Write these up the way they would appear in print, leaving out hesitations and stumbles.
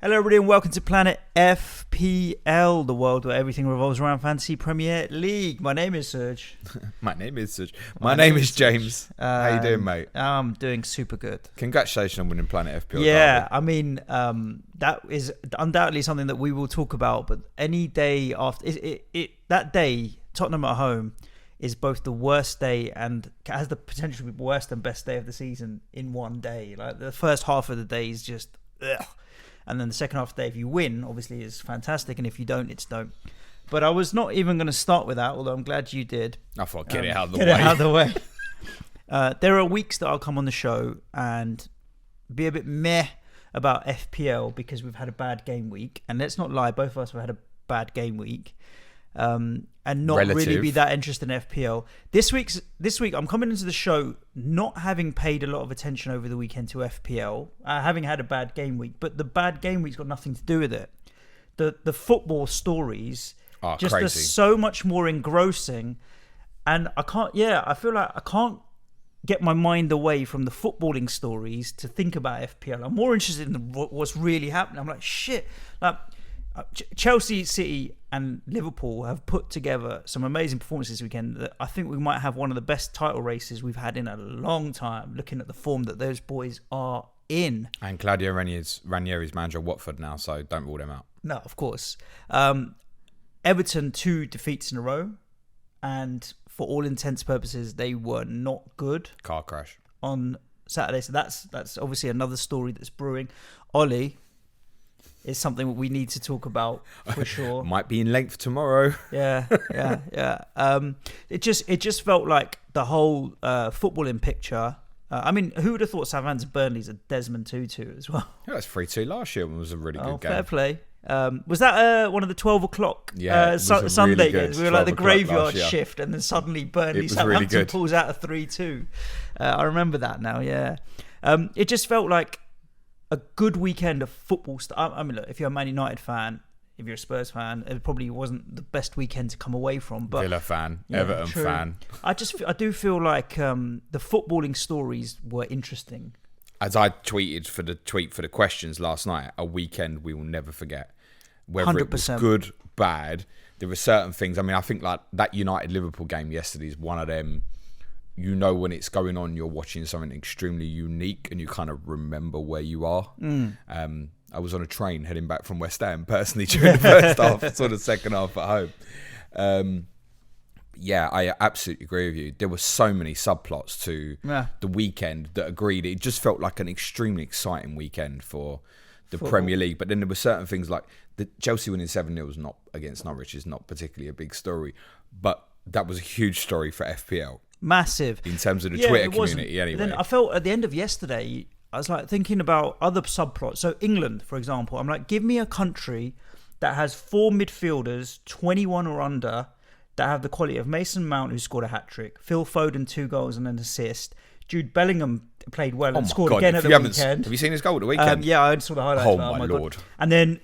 Hello everybody and welcome to Planet FPL, the world where everything revolves around Fantasy Premier League. My name is Suj. My name is Suj. My name is James. How you doing, mate? I'm doing super good. Congratulations on winning Planet FPL Yeah, Derby. I mean, that is undoubtedly something that we will talk about, but any day after, that day, Tottenham at home, is both the worst day and has the potential to be worse than best day of the season in one day. Like the first half of the day is just ugh. And then the second half of the day, if you win, obviously is fantastic. And if you don't, it's don't. But I was not even going to start with that, although I'm glad you did. I thought, get it out of the way. way. Get it out of the way. There are weeks that I'll come on the show and be a bit meh about FPL because we've had a bad game week. And let's not lie, both of us have had a bad game week. And not really be that interested in FPL. This week, I'm coming into the show not having paid a lot of attention over the weekend to FPL, having had a bad game week, but the bad game week's got nothing to do with it. The football stories are so much more engrossing, and I feel like I can't get my mind away from the footballing stories to think about FPL. I'm more interested in what's really happening. I'm like, shit, like Chelsea, City and Liverpool have put together some amazing performances this weekend that I think we might have one of the best title races we've had in a long time, looking at the form that those boys are in. And Claudio Ranieri's manager of Watford now, so don't rule them out. No, of course. Everton, 2 defeats in a row, and for all intents and purposes, they were not good. Car crash on Saturday, so that's obviously another story that's brewing. Ollie is something that we need to talk about for sure. Might be in length tomorrow. Yeah. It just felt like the whole footballing picture. I mean, who would have thought Southampton Burnley's a Desmond Tutu as well? Yeah, that's 3-2 last year. It was a really good game. Fair play. Was that one of the 12 o'clock Sunday games? We were like the graveyard shift, and then suddenly Burnley Southampton pulls out a 3-2. I remember that now. Yeah, it just felt like a good weekend of football stuff. I mean, look, if you're a Man United fan, if you're a Spurs fan, it probably wasn't the best weekend to come away from. But Villa fan, yeah, Everton fan. I do feel like the footballing stories were interesting. As I tweeted for the questions last night, a weekend we will never forget. Whether 100%. It was good, bad, there were certain things. I mean, I think like that United Liverpool game yesterday is one of them. You know, when it's going on, you're watching something extremely unique and you kind of remember where you are. I was on a train heading back from West Ham personally during the first half, sort of second half at home. Yeah, I absolutely agree with you. There were so many subplots to the weekend that agreed. It just felt like an extremely exciting weekend for the Premier League. But then there were certain things like the Chelsea winning 7-0 was not against Norwich is not particularly a big story. But that was a huge story for FPL. Massive. In terms of the Twitter community, anyway. Then I felt at the end of yesterday, I was like thinking about other subplots. So England, for example, I'm like, give me a country that has 4 midfielders, 21 or under, that have the quality of Mason Mount, who scored a hat-trick, Phil Foden, 2 goals and an assist, Jude Bellingham played well and scored again at the weekend. Have you seen his goal at the weekend? Yeah, I saw the highlights. Oh my Lord. God. And then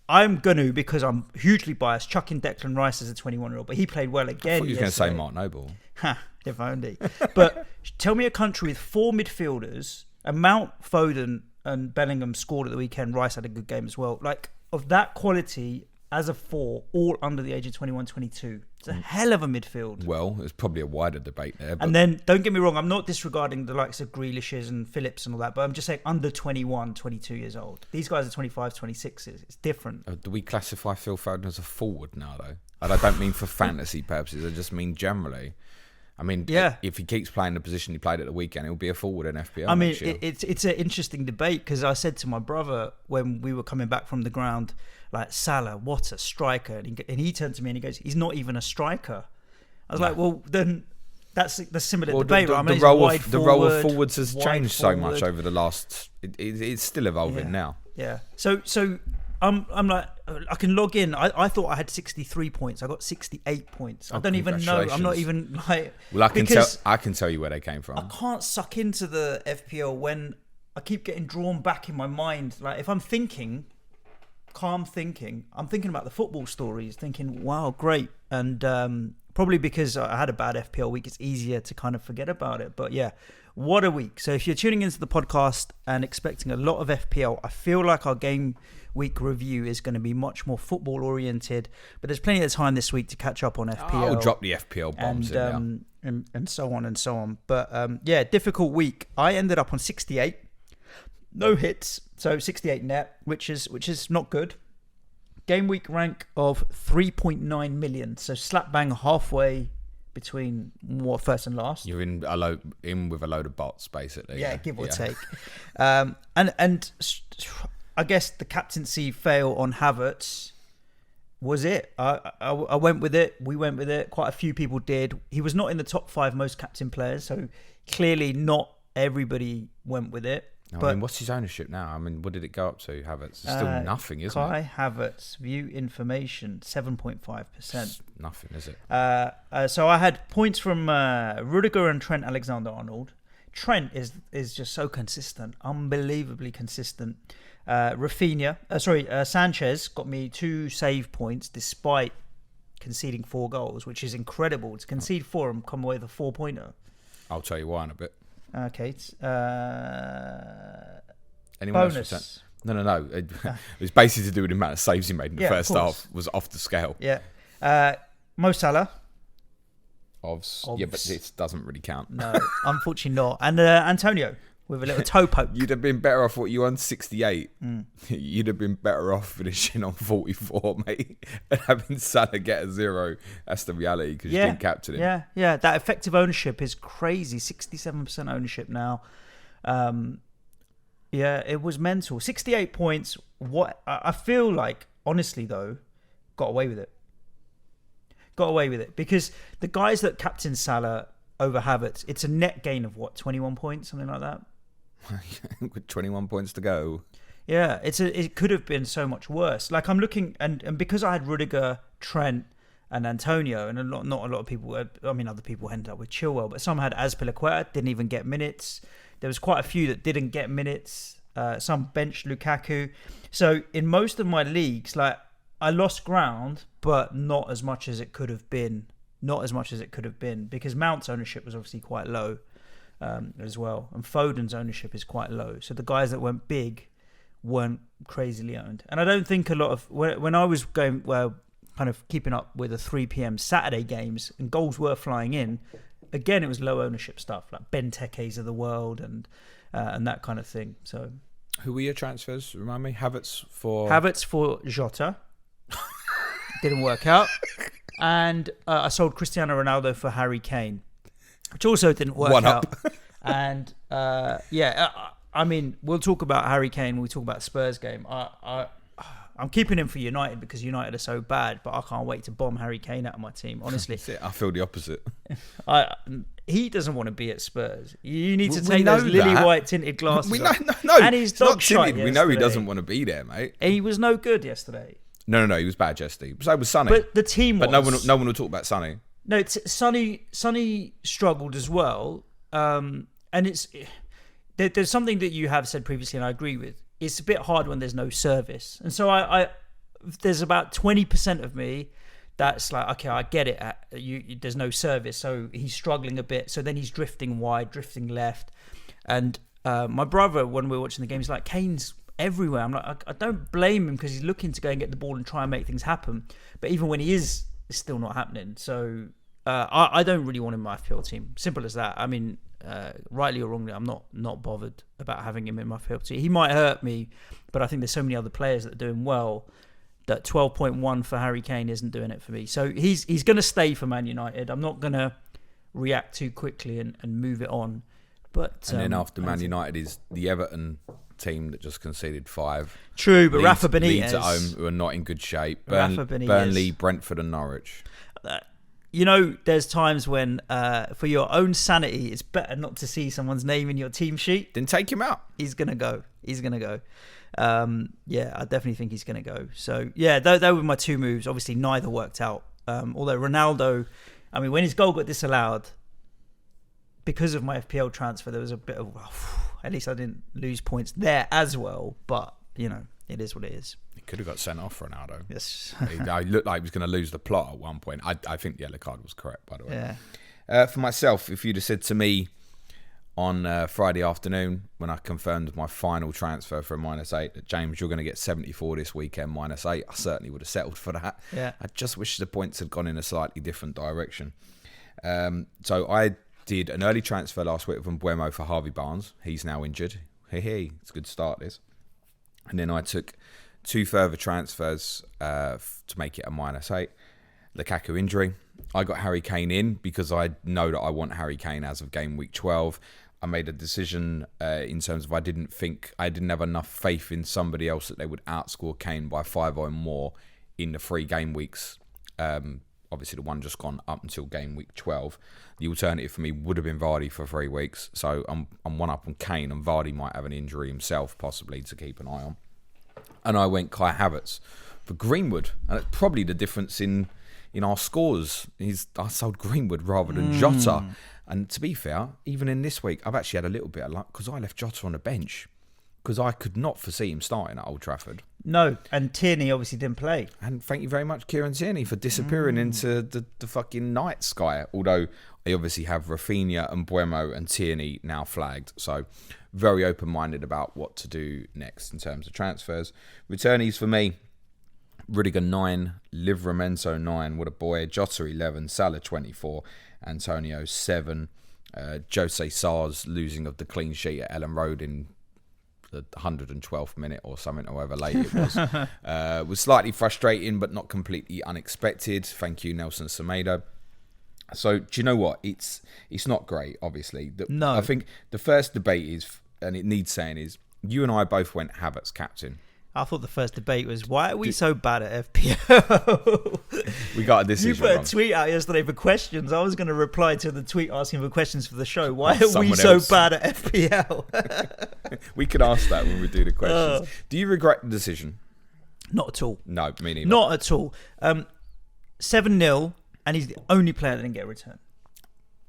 I'm going to, because I'm hugely biased, chuck in Declan Rice as a 21-year-old, but he played well again. I thought you were going to say Mark Noble. Ha, if only. But tell me a country with 4 midfielders, and Mount, Foden and Bellingham scored at the weekend. Rice had a good game as well. Like, of that quality as a 4, all under the age of 21, 22. It's a hell of a midfield. Well, there's probably a wider debate there. But... And then, don't get me wrong, I'm not disregarding the likes of Grealishes and Phillips and all that, but I'm just saying under 21, 22 years old. These guys are 25, 26. It's different. Do we classify Phil Foden as a forward now, though? And I don't mean for fantasy purposes. I just mean generally. I mean, if he keeps playing the position he played at the weekend, he'll be a forward in FPL. I mean, it's an interesting debate because I said to my brother when we were coming back from the ground, like, Salah, what a striker. And he turned to me and he goes, he's not even a striker. I was like, well, then that's the similar debate. The role of forwards has changed so much over the last... It's still evolving now. Yeah. So I'm like, I can log in. I thought I had 63 points. I got 68 points. I don't even know. I'm not even like... Well, I can tell you where they came from. I can't suck into the FPL when I keep getting drawn back in my mind. Like, if I'm thinking, calm thinking, I'm thinking about the football stories, thinking, wow, great. And Probably because I had a bad FPL week, it's easier to kind of forget about it. But yeah, what a week. So if you're tuning into the podcast and expecting a lot of FPL, I feel like our game week review is going to be much more football oriented. But there's plenty of time this week to catch up on FPL. I'll drop the FPL bombs and so on and so on. But yeah, difficult week. I ended up on 68. No hits, so 68 net, which is not good. Game week rank of 3.9 million, so slap bang halfway between first and last. You're in with a load of bots, basically. Yeah, give or take. And I guess the captaincy fail on Havertz was it. I went with it. We went with it. Quite a few people did. He was not in the top 5 most captain players, so clearly not everybody went with it. I mean, what's his ownership now? I mean, what did it go up to, Havertz? It's still nothing, isn't it? Kai Havertz, view information, 7.5%. Nothing, is it? So I had points from Rudiger and Trent Alexander-Arnold. Trent is just so consistent, unbelievably consistent. Sanchez got me 2 save points despite conceding 4 goals, which is incredible. To concede 4 and come away with a 4-pointer. I'll tell you why in a bit. Okay. Anyone bonus. Else? No. It was basically to do with the amount of saves he made in the first half. Was off the scale. Yeah. Mo Salah. Ovs. Yeah, but it doesn't really count. No, unfortunately not. And Antonio with a little toe poke. You'd have been better off. You on 68. You'd have been better off finishing on 44, mate, and having Salah get a 0. That's the reality because you didn't captain him. Yeah. That effective ownership is crazy. 67% ownership now. Yeah, it was mental. 68 points. What I feel like, honestly though, got away with it. Because the guys that captain Salah over Havertz, it's a net gain of 21 points, something like that. With 21 points to go. Yeah, it could have been so much worse. Like I'm looking, and because I had Rudiger, Trent, and Antonio, and not a lot of people. I mean, other people ended up with Chilwell, but some had Azpilicueta, didn't even get minutes. There was quite a few that didn't get minutes. Some benched Lukaku. So in most of my leagues, like I lost ground, but not as much as it could have been. Because Mount's ownership was obviously quite low as well, and Foden's ownership is quite low. So the guys that went big weren't crazily owned. And I don't think a lot of when I was going kind of keeping up with the 3 p.m. Saturday games and goals were flying in. Again, it was low ownership stuff like Benteke's of the world and that kind of thing. So, who were your transfers? Remind me. Havertz for Jota. Didn't work out. And I sold Cristiano Ronaldo for Harry Kane, which also didn't work out. And I mean, we'll talk about Harry Kane. We'll talk about Spurs game. I'm keeping him for United because United are so bad, but I can't wait to bomb Harry Kane out of my team, honestly. I feel the opposite. He doesn't want to be at Spurs. You need to take those lily-white tinted glasses off. No, and he's dog shite. We know he doesn't want to be there, mate. And he was no good yesterday. No, he was bad yesterday. So was Sonny. But the team was. But no one will talk about Sonny. No, Sonny struggled as well. And there's something that you have said previously, and I agree with. It's a bit hard when there's no service. And so I there's about 20% of me that's like, okay, I get it. There's no service, so he's struggling a bit. So then he's drifting wide, drifting left. And my brother, when we were watching the game, he's like, Kane's everywhere. I'm like, I don't blame him because he's looking to go and get the ball and try and make things happen. But even when he is, it's still not happening. So I don't really want him in my FPL team. Simple as that. I mean, rightly or wrongly, I'm not bothered about having him in my FPL team. He might hurt me, but I think there's so many other players that are doing well that 12.1 for Harry Kane isn't doing it for me. So he's going to stay for Man United. I'm not going to react too quickly and move it on. But and then after Man United is the Everton team that just conceded 5. True, but Rafa Benitez. Leeds at home, who are not in good shape. Burnley, Brentford and Norwich. There's times when for your own sanity, it's better not to see someone's name in your team sheet. Then take him out. He's going to go. I definitely think he's going to go. So, yeah, they were my 2 moves. Obviously, neither worked out. Although Ronaldo, I mean, when his goal got disallowed, because of my FPL transfer, there was a bit of, at least I didn't lose points there as well. But, It is what it is. He could have got sent off, Ronaldo. Yes. He looked like he was going to lose the plot at one point. I think the yellow card was correct, by the way. Yeah. For myself, if you'd have said to me on Friday afternoon when I confirmed my final transfer for a -8 that James, you're going to get 74 this weekend, -8, I certainly would have settled for that. Yeah. I just wish the points had gone in a slightly different direction. So I did an early transfer last week from Mbeumo for Harvey Barnes. He's now injured. Hey, it's a good start, this. And then I took 2 further transfers to make it a -8. Lukaku injury. I got Harry Kane in because I know that I want Harry Kane as of game week 12. I made a decision in terms of I didn't have enough faith in somebody else that they would outscore Kane by 5 or more in the 3 game weeks. Obviously, the one just gone up until game week 12. The alternative for me would have been Vardy for 3 weeks. So I'm one up on Kane, and Vardy might have an injury himself, possibly, to keep an eye on. And I went Kai Havertz for Greenwood. And it's probably the difference in our scores. I sold Greenwood rather than Jota. And to be fair, even in this week, I've actually had a little bit of luck because I left Jota on the bench because I could not foresee him starting at Old Trafford. No, and Tierney obviously didn't play. And thank you very much, Kieran Tierney, for disappearing into the fucking night sky. Although I obviously have Rafinha and Mbeumo and Tierney now flagged. So very open-minded about what to do next in terms of transfers. Returnees for me, Rudiger 9, Livramento 9, what a boy, Jota 11, Salah 24, Antonio 7, Jose Sar's losing of the clean sheet at Ellen Road in the 112th minute or something, however late it was slightly frustrating but not completely unexpected. Thank you, Nelson Semedo. So do you know what, it's not great, obviously. No, I think the first debate is, and it needs saying, is you and I both went Havertz captain. I thought the first debate was, why are we so bad at FPL? We got a decision You put wrong. a tweet out yesterday for questions. I was going to reply to the tweet asking for questions for the show. Why are we so bad at FPL? We could ask that when we do the questions. Do you regret the decision? Not at all. No, me neither. Not at all. 7-0, and he's the only player that didn't get a return.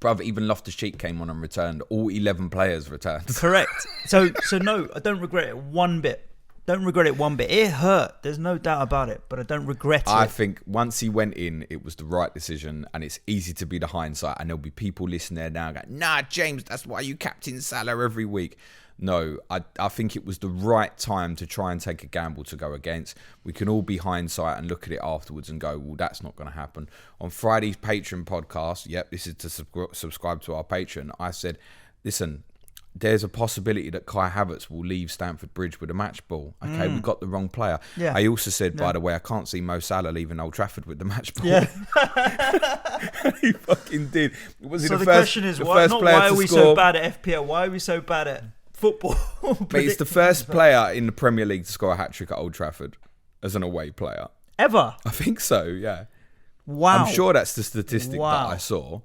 Bruv, even Loftus-Cheek came on and returned. All 11 players returned. Correct. So no, I don't regret it one bit. Don't regret it one bit. It hurt. There's no doubt about it, but I don't regret it. I think once he went in, it was the right decision, and it's easy to be the hindsight. And there'll be people listening there now going, nah, James, that's why you captain Salah every week. No, I think it was the right time to try and take a gamble to go against. We can all be hindsight and look at it afterwards and go, well, that's not going to happen. On Friday's Patreon podcast, yep, this is to subscribe to our Patreon, I said, listen, there's a possibility that Kai Havertz will leave Stamford Bridge with a match ball. Okay, we got the wrong player. Yeah. I also said, by the way, I can't see Mo Salah leaving Old Trafford with the match ball. Yeah. He fucking did. Was he so the question is, why are we so bad at FPL? Why are we so bad at football? But he's the first player in the Premier League to score a hat-trick at Old Trafford as an away player. Ever? I think so, yeah. Wow. I'm sure that's the statistic that I saw.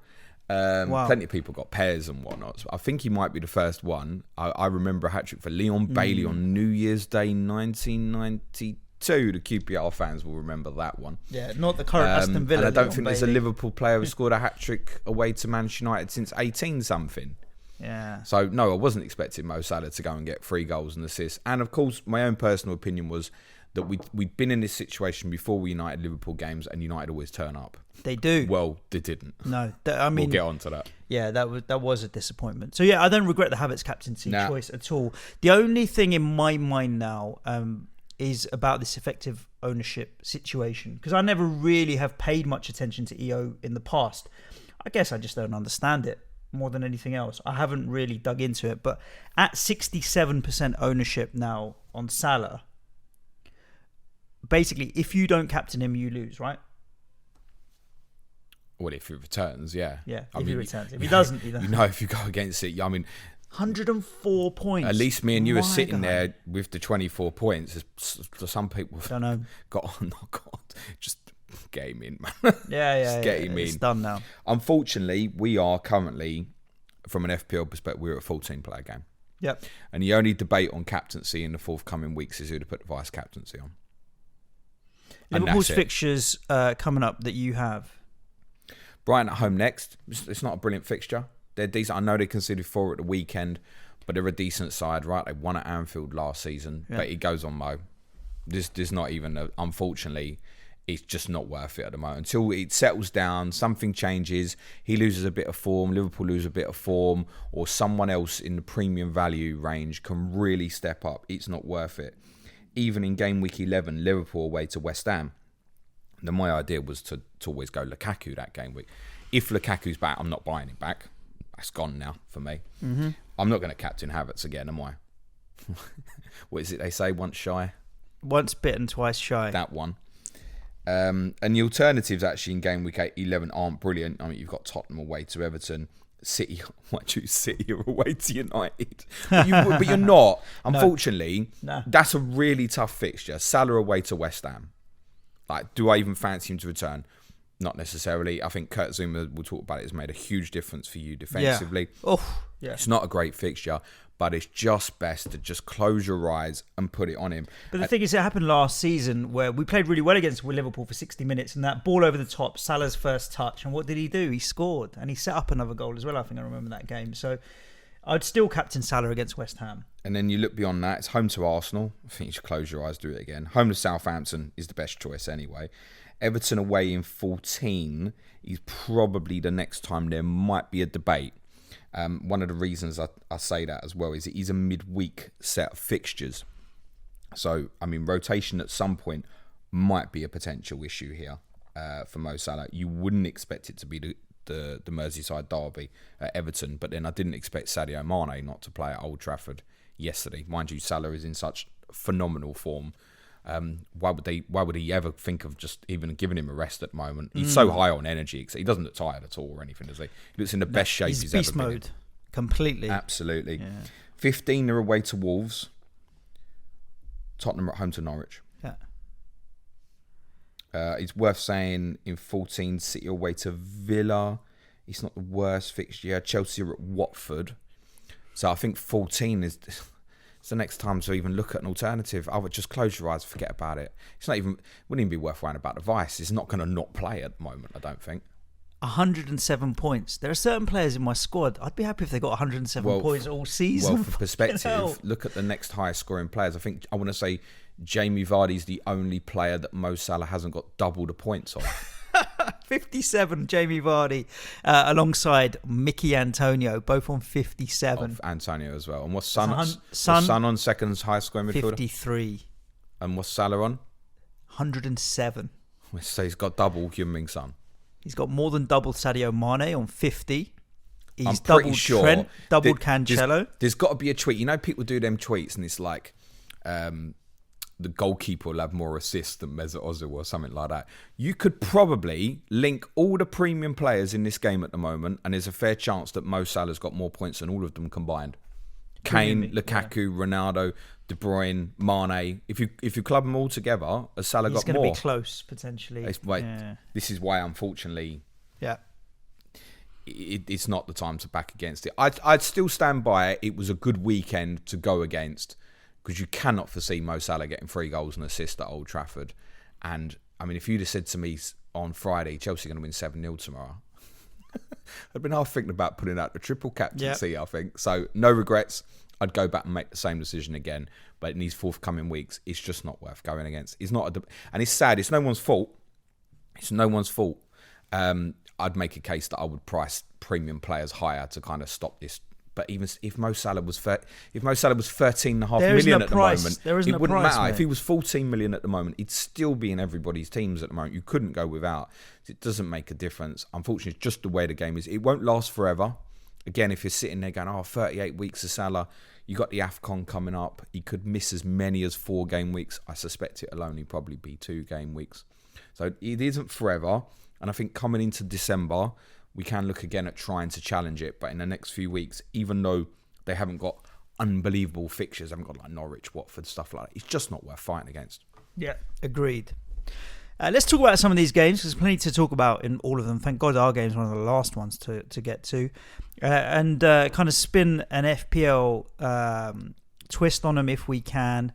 Wow. Plenty of people got pairs and whatnot. So I think he might be the first one. I remember a hat-trick for Leon Bailey on New Year's Day 1992. The QPR fans will remember that one. Yeah, not the current Aston Villa. And I don't think there's a Liverpool player who scored a hat-trick away to Manchester United since 18-something. Yeah. So, no, I wasn't expecting Mo Salah to go and get 3 goals and assists. And, of course, my own personal opinion was that we'd been in this situation before we United Liverpool games, and United always turn up. They do. Well, they didn't. No, I mean, we'll get on to that. Yeah, that was a disappointment. So yeah, I don't regret the Havertz captaincy choice at all. The only thing in my mind now is about this effective ownership situation, because I never really have paid much attention to EO in the past. I guess I just don't understand it more than anything else. I haven't really dug into it, but at 67% ownership now on Salah, basically, if you don't captain him, you lose, right? Well, if he returns, yeah. Yeah, if he returns. If he doesn't, he doesn't. You know, if you go against it, I mean... 104 points. At least me and you are sitting there with the 24 points. Some people don't know. Just get him in, man. Yeah. Get him in. It's done now. Unfortunately, we are currently, from an FPL perspective, we're at a 14-player game. Yep. And the only debate on captaincy in the forthcoming weeks is who to put the vice captaincy on. Liverpool's fixtures coming up that you have. Brighton at home next. It's not a brilliant fixture. They're decent. I know they conceded 4 at the weekend, but they're a decent side, right? They won at Anfield last season, but it goes on Mo. There's not even, unfortunately, it's just not worth it at the moment. Until it settles down, something changes, he loses a bit of form, Liverpool lose a bit of form, or someone else in the premium value range can really step up. It's not worth it. Even in game week 11, Liverpool away to West Ham. Then my idea was to always go Lukaku that game week. If Lukaku's back, I'm not buying him back. That's gone now for me. Mm-hmm. I'm not going to captain Havertz again, am I? What is it they say? Once shy? Once bitten, twice shy. That one. And the alternatives actually in game week 11 aren't brilliant. I mean, you've got Tottenham away to Everton. City, I might choose City away to United. But you're not. Unfortunately, No. That's a really tough fixture. Salah away to West Ham. Like, do I even fancy him to return? Not necessarily. I think Kurt Zuma, we'll talk about it, has made a huge difference for you defensively. Yeah. Yeah. It's not a great fixture, but it's just best to just close your eyes and put it on him. But the thing is, it happened last season where we played really well against Liverpool for 60 minutes, and that ball over the top, Salah's first touch, and what did he do? He scored, and he set up another goal as well. I think I remember that game. So I'd still captain Salah against West Ham. And then you look beyond that, it's home to Arsenal. I think you should close your eyes, do it again. Home to Southampton is the best choice anyway. Everton away in 14 is probably the next time there might be a debate. One of the reasons I say that as well is it is a midweek set of fixtures. So, I mean, rotation at some point might be a potential issue here for Mo Salah. You wouldn't expect it to be the Merseyside derby at Everton, but then I didn't expect Sadio Mane not to play at Old Trafford yesterday. Mind you, Salah is in such phenomenal form. Why would he ever think of just even giving him a rest at the moment? He's so high on energy. He doesn't look tired at all or anything, does he? He looks in the best shape he's ever been in. Beast mode, completely. Absolutely. Yeah. 15 are away to Wolves. Tottenham are at home to Norwich. Yeah. It's worth saying in 14, City away to Villa. It's not the worst fixture. Chelsea are at Watford. So I think 14 is... It's the next time to even look at an alternative. I would just close your eyes and forget about it. It's not even, wouldn't even be worth worrying about the Vice. It's not going to not play at the moment, I don't think. 107 points. There are certain players in my squad. I'd be happy if they got 107 points all season. Well, for perspective, look at the next highest scoring players. I want to say Jamie Vardy's the only player that Mo Salah hasn't got double the points on. 57, Jamie Vardy, alongside Mickey Antonio, both on 57. Antonio as well. And what's Son on second highest scoring midfielder? 53. And what's Salah on? 107. So he's got double Heung-min Son. He's got more than double Sadio Mane on 50. He's I'm doubled pretty sure Trent, doubled Cancelo. There's got to be a tweet. You know, people do them tweets and it's like... the goalkeeper will have more assists than Mesut Ozil or something like that. You could probably link all the premium players in this game at the moment, and there's a fair chance that Mo Salah's got more points than all of them combined. Kane, Lukaku, Ronaldo, De Bruyne, Mane. If you club them all together, has Salah got more? He's going to be close, potentially. This is why, unfortunately, it's not the time to back against it. I'd still stand by it. It was a good weekend to go against, because you cannot foresee Mo Salah getting 3 goals and assists at Old Trafford. And, I mean, if you'd have said to me on Friday, Chelsea are going to win 7-0 tomorrow, I'd been half thinking about putting out the triple captaincy, I think. So, no regrets. I'd go back and make the same decision again. But in these forthcoming weeks, it's just not worth going against. It's not, and it's sad. It's no one's fault. It's no one's fault. I'd make a case that I would price premium players higher to kind of stop this. But even if Mo Salah was 13.5 million at the moment, it wouldn't matter. If he was 14 million at the moment, he'd still be in everybody's teams at the moment. You couldn't go without. It doesn't make a difference. Unfortunately, it's just the way the game is. It won't last forever. Again, if you're sitting there going, 38 weeks of Salah, you got the AFCON coming up. He could miss as many as 4 game weeks. I suspect it'll only probably be 2 game weeks. So it isn't forever. And I think coming into December, we can look again at trying to challenge it. But in the next few weeks, even though they haven't got unbelievable fixtures, haven't got like Norwich, Watford, stuff like that, it's just not worth fighting against. Yeah, agreed. Let's talk about some of these games, because there's plenty to talk about in all of them. Thank God our game's one of the last ones to get to. And kind of spin an FPL twist on them if we can.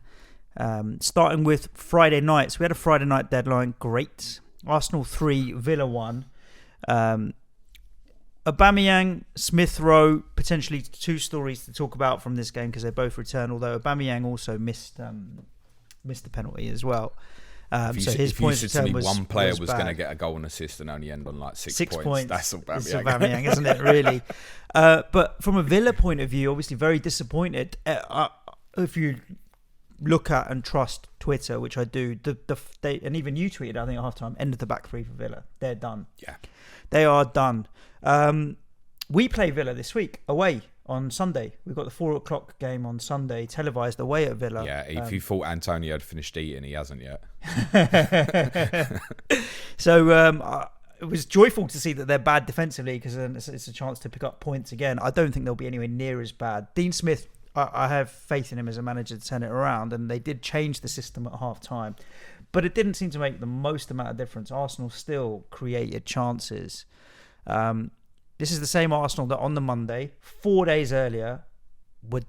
Starting with Friday nights. We had a Friday night deadline. Great. Arsenal 3, Villa 1. Aubameyang, Smith Rowe, potentially 2 stories to talk about from this game because they both return, although Aubameyang also missed missed the penalty as well. So his points return was one player was going to bad. get a goal and assist and only end on like 6 points. That's Aubameyang. It's Aubameyang, isn't it? Really. But from a Villa point of view, obviously very disappointed. If you look at and trust Twitter, which I do, they and even you tweeted, I think at halftime, end of the back three for Villa. They're done. Yeah, they are done. We play Villa this week away on Sunday. We've got the 4:00 game on Sunday, televised away at Villa. Yeah, if you thought Antonio had finished eating, he hasn't yet. So it was joyful to see that they're bad defensively, because it's a chance to pick up points again. I don't think they'll be anywhere near as bad. Dean Smith, I have faith in him as a manager to turn it around, and they did change the system at half time, but it didn't seem to make the most amount of difference. Arsenal still created chances. This is the same Arsenal that on the Monday, 4 days earlier, were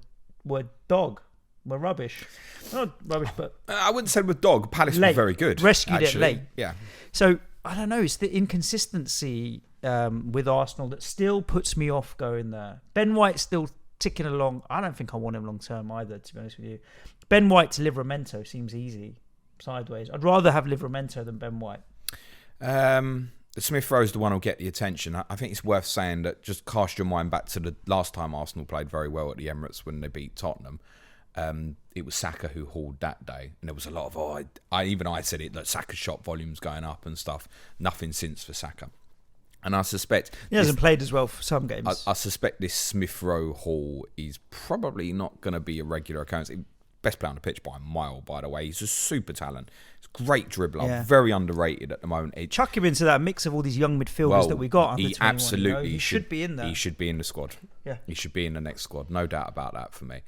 rubbish. Not rubbish, but I wouldn't say with dog. Palace were very good. Rescued it late. Yeah. So I don't know. It's the inconsistency with Arsenal that still puts me off going there. Ben White's still ticking along. I don't think I want him long term either, to be honest with you. Ben White to Livramento seems easy sideways. I'd rather have Livramento than Ben White. Smith Rowe's the one who'll get the attention. I think it's worth saying that, just cast your mind back to the last time Arsenal played very well at the Emirates when they beat Tottenham. It was Saka who hauled that day, and there was a lot of I said it, that Saka's shot volume's going up and stuff. Nothing since for Saka, and I suspect he hasn't played as well for some games. I suspect this Smith Rowe haul is probably not going to be a regular occurrence. Best player on the pitch by a mile, by the way. He's a super talent. He's a great dribbler, very underrated at the moment. Chuck him into that mix of all these young midfielders that we got under 21. He absolutely he should be in there. He should be in the squad. Yeah, he should be in the next squad. No doubt about that for me.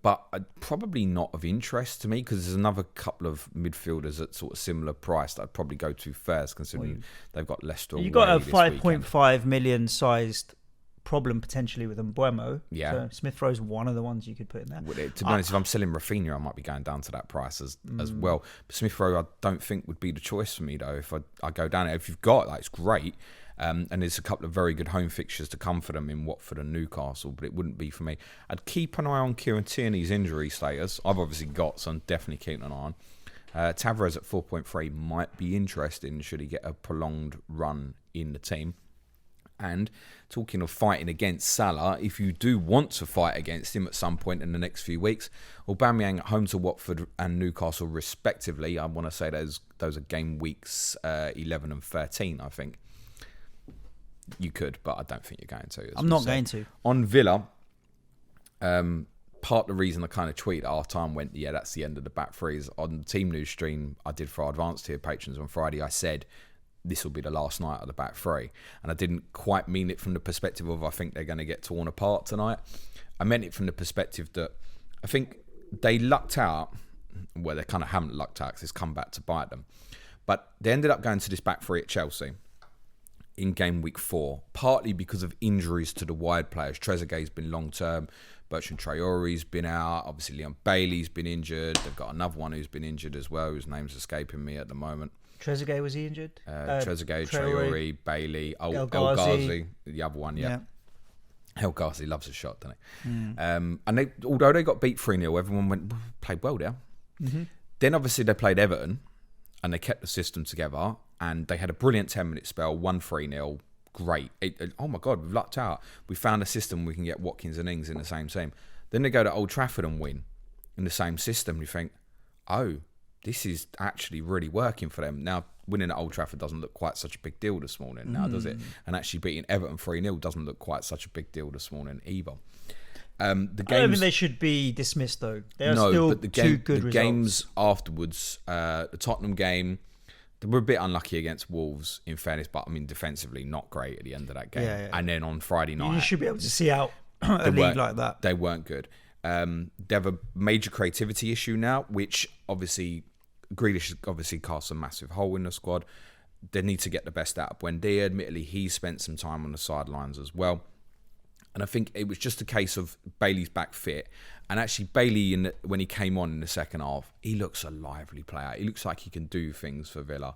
But probably not of interest to me, because there's another couple of midfielders at sort of similar price that I'd probably go to first, considering they've got Leicester. You've got a 5.5 million sized problem potentially with Mbeumo. Yeah. So Smith Rowe's one of the ones you could put in there. To be honest, if I'm selling Rafinha, I might be going down to that price as well. But Smith Rowe, I don't think would be the choice for me though. If I go down it, if you've got that, it's great. And there's a couple of very good home fixtures to come for them in Watford and Newcastle, but it wouldn't be for me. I'd keep an eye on Kieran Tierney's injury status. I've obviously got, so I'm definitely keeping an eye on. Tavares at 4.3 might be interesting should he get a prolonged run in the team. And talking of fighting against Salah, if you do want to fight against him at some point in the next few weeks, Aubameyang at home to Watford and Newcastle respectively. I want to say those are game weeks 11 and 13, I think. You could, but I don't think you're going to. I'm not going to. On Villa, part of the reason I kind of tweeted at half time went, yeah, that's the end of the back three. Is on the team news stream I did for our advanced tier patrons on Friday, I said this will be the last night of the back three. And I didn't quite mean it from the perspective of I think they're going to get torn apart tonight. I meant it from the perspective that I think they lucked out. Well, they kind of haven't lucked out because it's come back to bite them. But they ended up going to this back three at Chelsea in game week 4, partly because of injuries to the wide players. Trezeguet's been long-term. Bertrand Traore's been out. Obviously, Leon Bailey's been injured. They've got another one who's been injured as well, whose name's escaping me at the moment. Trezeguet, was he injured? Trezeguet, Traore, Bailey, El Ghazi, the other one, yeah. El Ghazi loves a shot, doesn't he? And although they got beat 3-0, everyone played well there. Mm-hmm. Then obviously they played Everton, and they kept the system together, and they had a brilliant 10-minute spell, won 3-0. Great. Oh my God, we've lucked out. We found a system we can get Watkins and Ings in the same team. Then they go to Old Trafford and win in the same system. You think, oh, this is actually really working for them. Now, winning at Old Trafford doesn't look quite such a big deal this morning now, does it? And actually beating Everton 3-0 doesn't look quite such a big deal this morning either. I don't think they should be dismissed, though. They are still two good results. The games afterwards, the Tottenham game, they were a bit unlucky against Wolves, in fairness, but I mean, defensively, not great at the end of that game. Yeah. And then on Friday night, you should be able to see out a league like that. They weren't good. They have a major creativity issue now, which obviously Grealish has obviously cast a massive hole in the squad. They need to get the best out of Buendia. Admittedly, he spent some time on the sidelines as well. And I think it was just a case of Bailey's back fit. And actually, Bailey, when he came on in the second half, he looks a lively player. He looks like he can do things for Villa.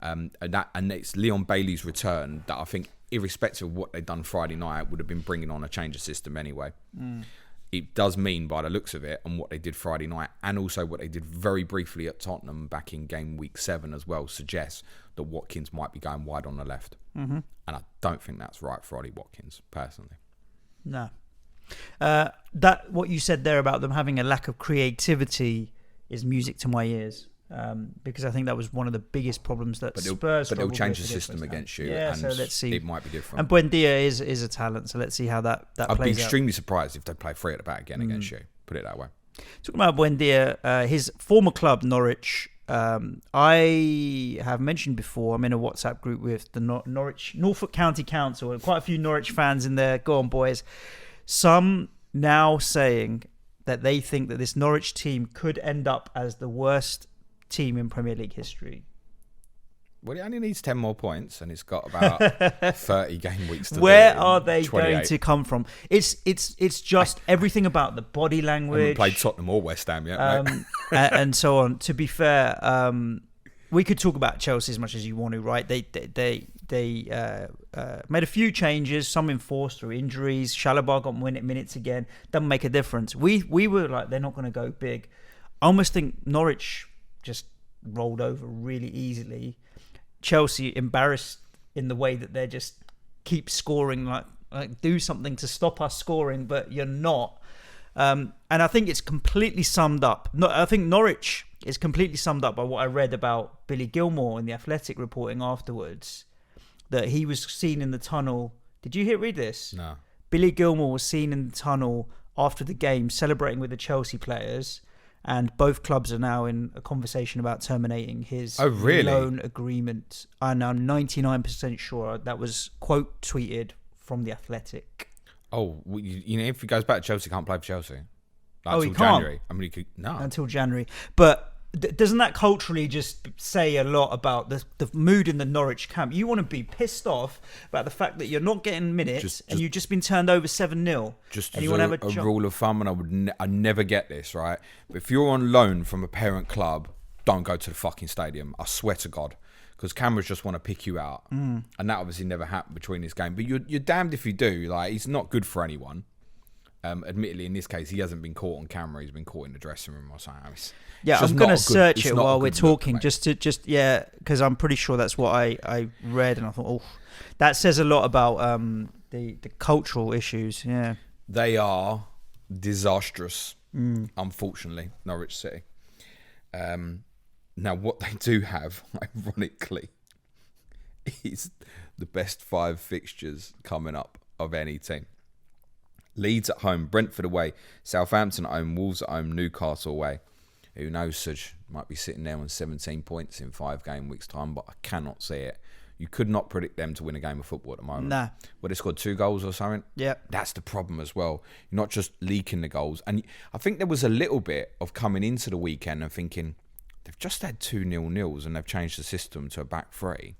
And it's Leon Bailey's return that I think, irrespective of what they'd done Friday night, would have been bringing on a change of system anyway. it does mean, by the looks of it, and what they did Friday night, and also what they did very briefly at Tottenham back in game week 7 as well, suggests that Watkins might be going wide on the left. Mm-hmm. And I don't think that's right for Ollie Watkins, personally. No. That what you said there about them having a lack of creativity is music to my ears. Because I think that was one of the biggest problems that Spurs. But they'll change the system against you, and so let's see. It might be different. And Buendia is a talent, so let's see how that plays out. I'd be extremely surprised if they play 3 at the back again against you. Put it that way. Talking about Buendia, his former club Norwich. I have mentioned before, I'm in a WhatsApp group with the Norfolk County Council, and quite a few Norwich fans in there. Go on, boys. Some now saying that they think that this Norwich team could end up as the worst team in Premier League history. Well, it only needs 10 more points, and it's got about 30 game weeks to Where are they going to come from? It's just everything about the body language. I haven't played Tottenham or West Ham yet, and so on. To be fair, we could talk about Chelsea as much as you want to, right? They made a few changes, some enforced through injuries. Shalabah got minutes again. Doesn't make a difference. We were like, they're not going to go big. I almost think Norwich just rolled over really easily. Chelsea embarrassed in the way that they just keep scoring, like do something to stop us scoring, but you're not. And I think it's completely summed up. I think Norwich is completely summed up by what I read about Billy Gilmore in the Athletic reporting afterwards, that he was seen in the tunnel. Did you read this? No. Billy Gilmore was seen in the tunnel after the game celebrating with the Chelsea players. And both clubs are now in a conversation about terminating his loan agreement. And I'm 99% sure that was quote tweeted from the Athletic. Oh, well, if he goes back to Chelsea, can't play for Chelsea. He can't. January. I mean, he could until January. But doesn't that culturally just say a lot about the mood in the Norwich camp? You want to be pissed off about the fact that you're not getting minutes and you've just been turned over 7-0. Just and as you want to have a rule of thumb, and I never get this, right? But if you're on loan from a parent club, don't go to the fucking stadium. I swear to God. Because cameras just want to pick you out. And that obviously never happened between this game. But you're damned if you do. Like, it's not good for anyone. Admittedly, in this case, he hasn't been caught on camera. He's been caught in the dressing room or something. I'm going to search it while we're talking, because I'm pretty sure that's what I read, and I thought, that says a lot about the cultural issues. Yeah, they are disastrous. Unfortunately, Norwich City. Now, what they do have, ironically, is the best 5 fixtures coming up of any team. Leeds at home, Brentford away, Southampton at home, Wolves at home, Newcastle away. Who knows, Suj might be sitting there on 17 points in 5 game weeks' time, but I cannot see it. You could not predict them to win a game of football at the moment. Nah. Well, they scored 2 goals or something. Yeah. That's the problem as well. You're not just leaking the goals. And I think there was a little bit of coming into the weekend and thinking, they've just had 2 0-0s and they've changed the system to a back 3.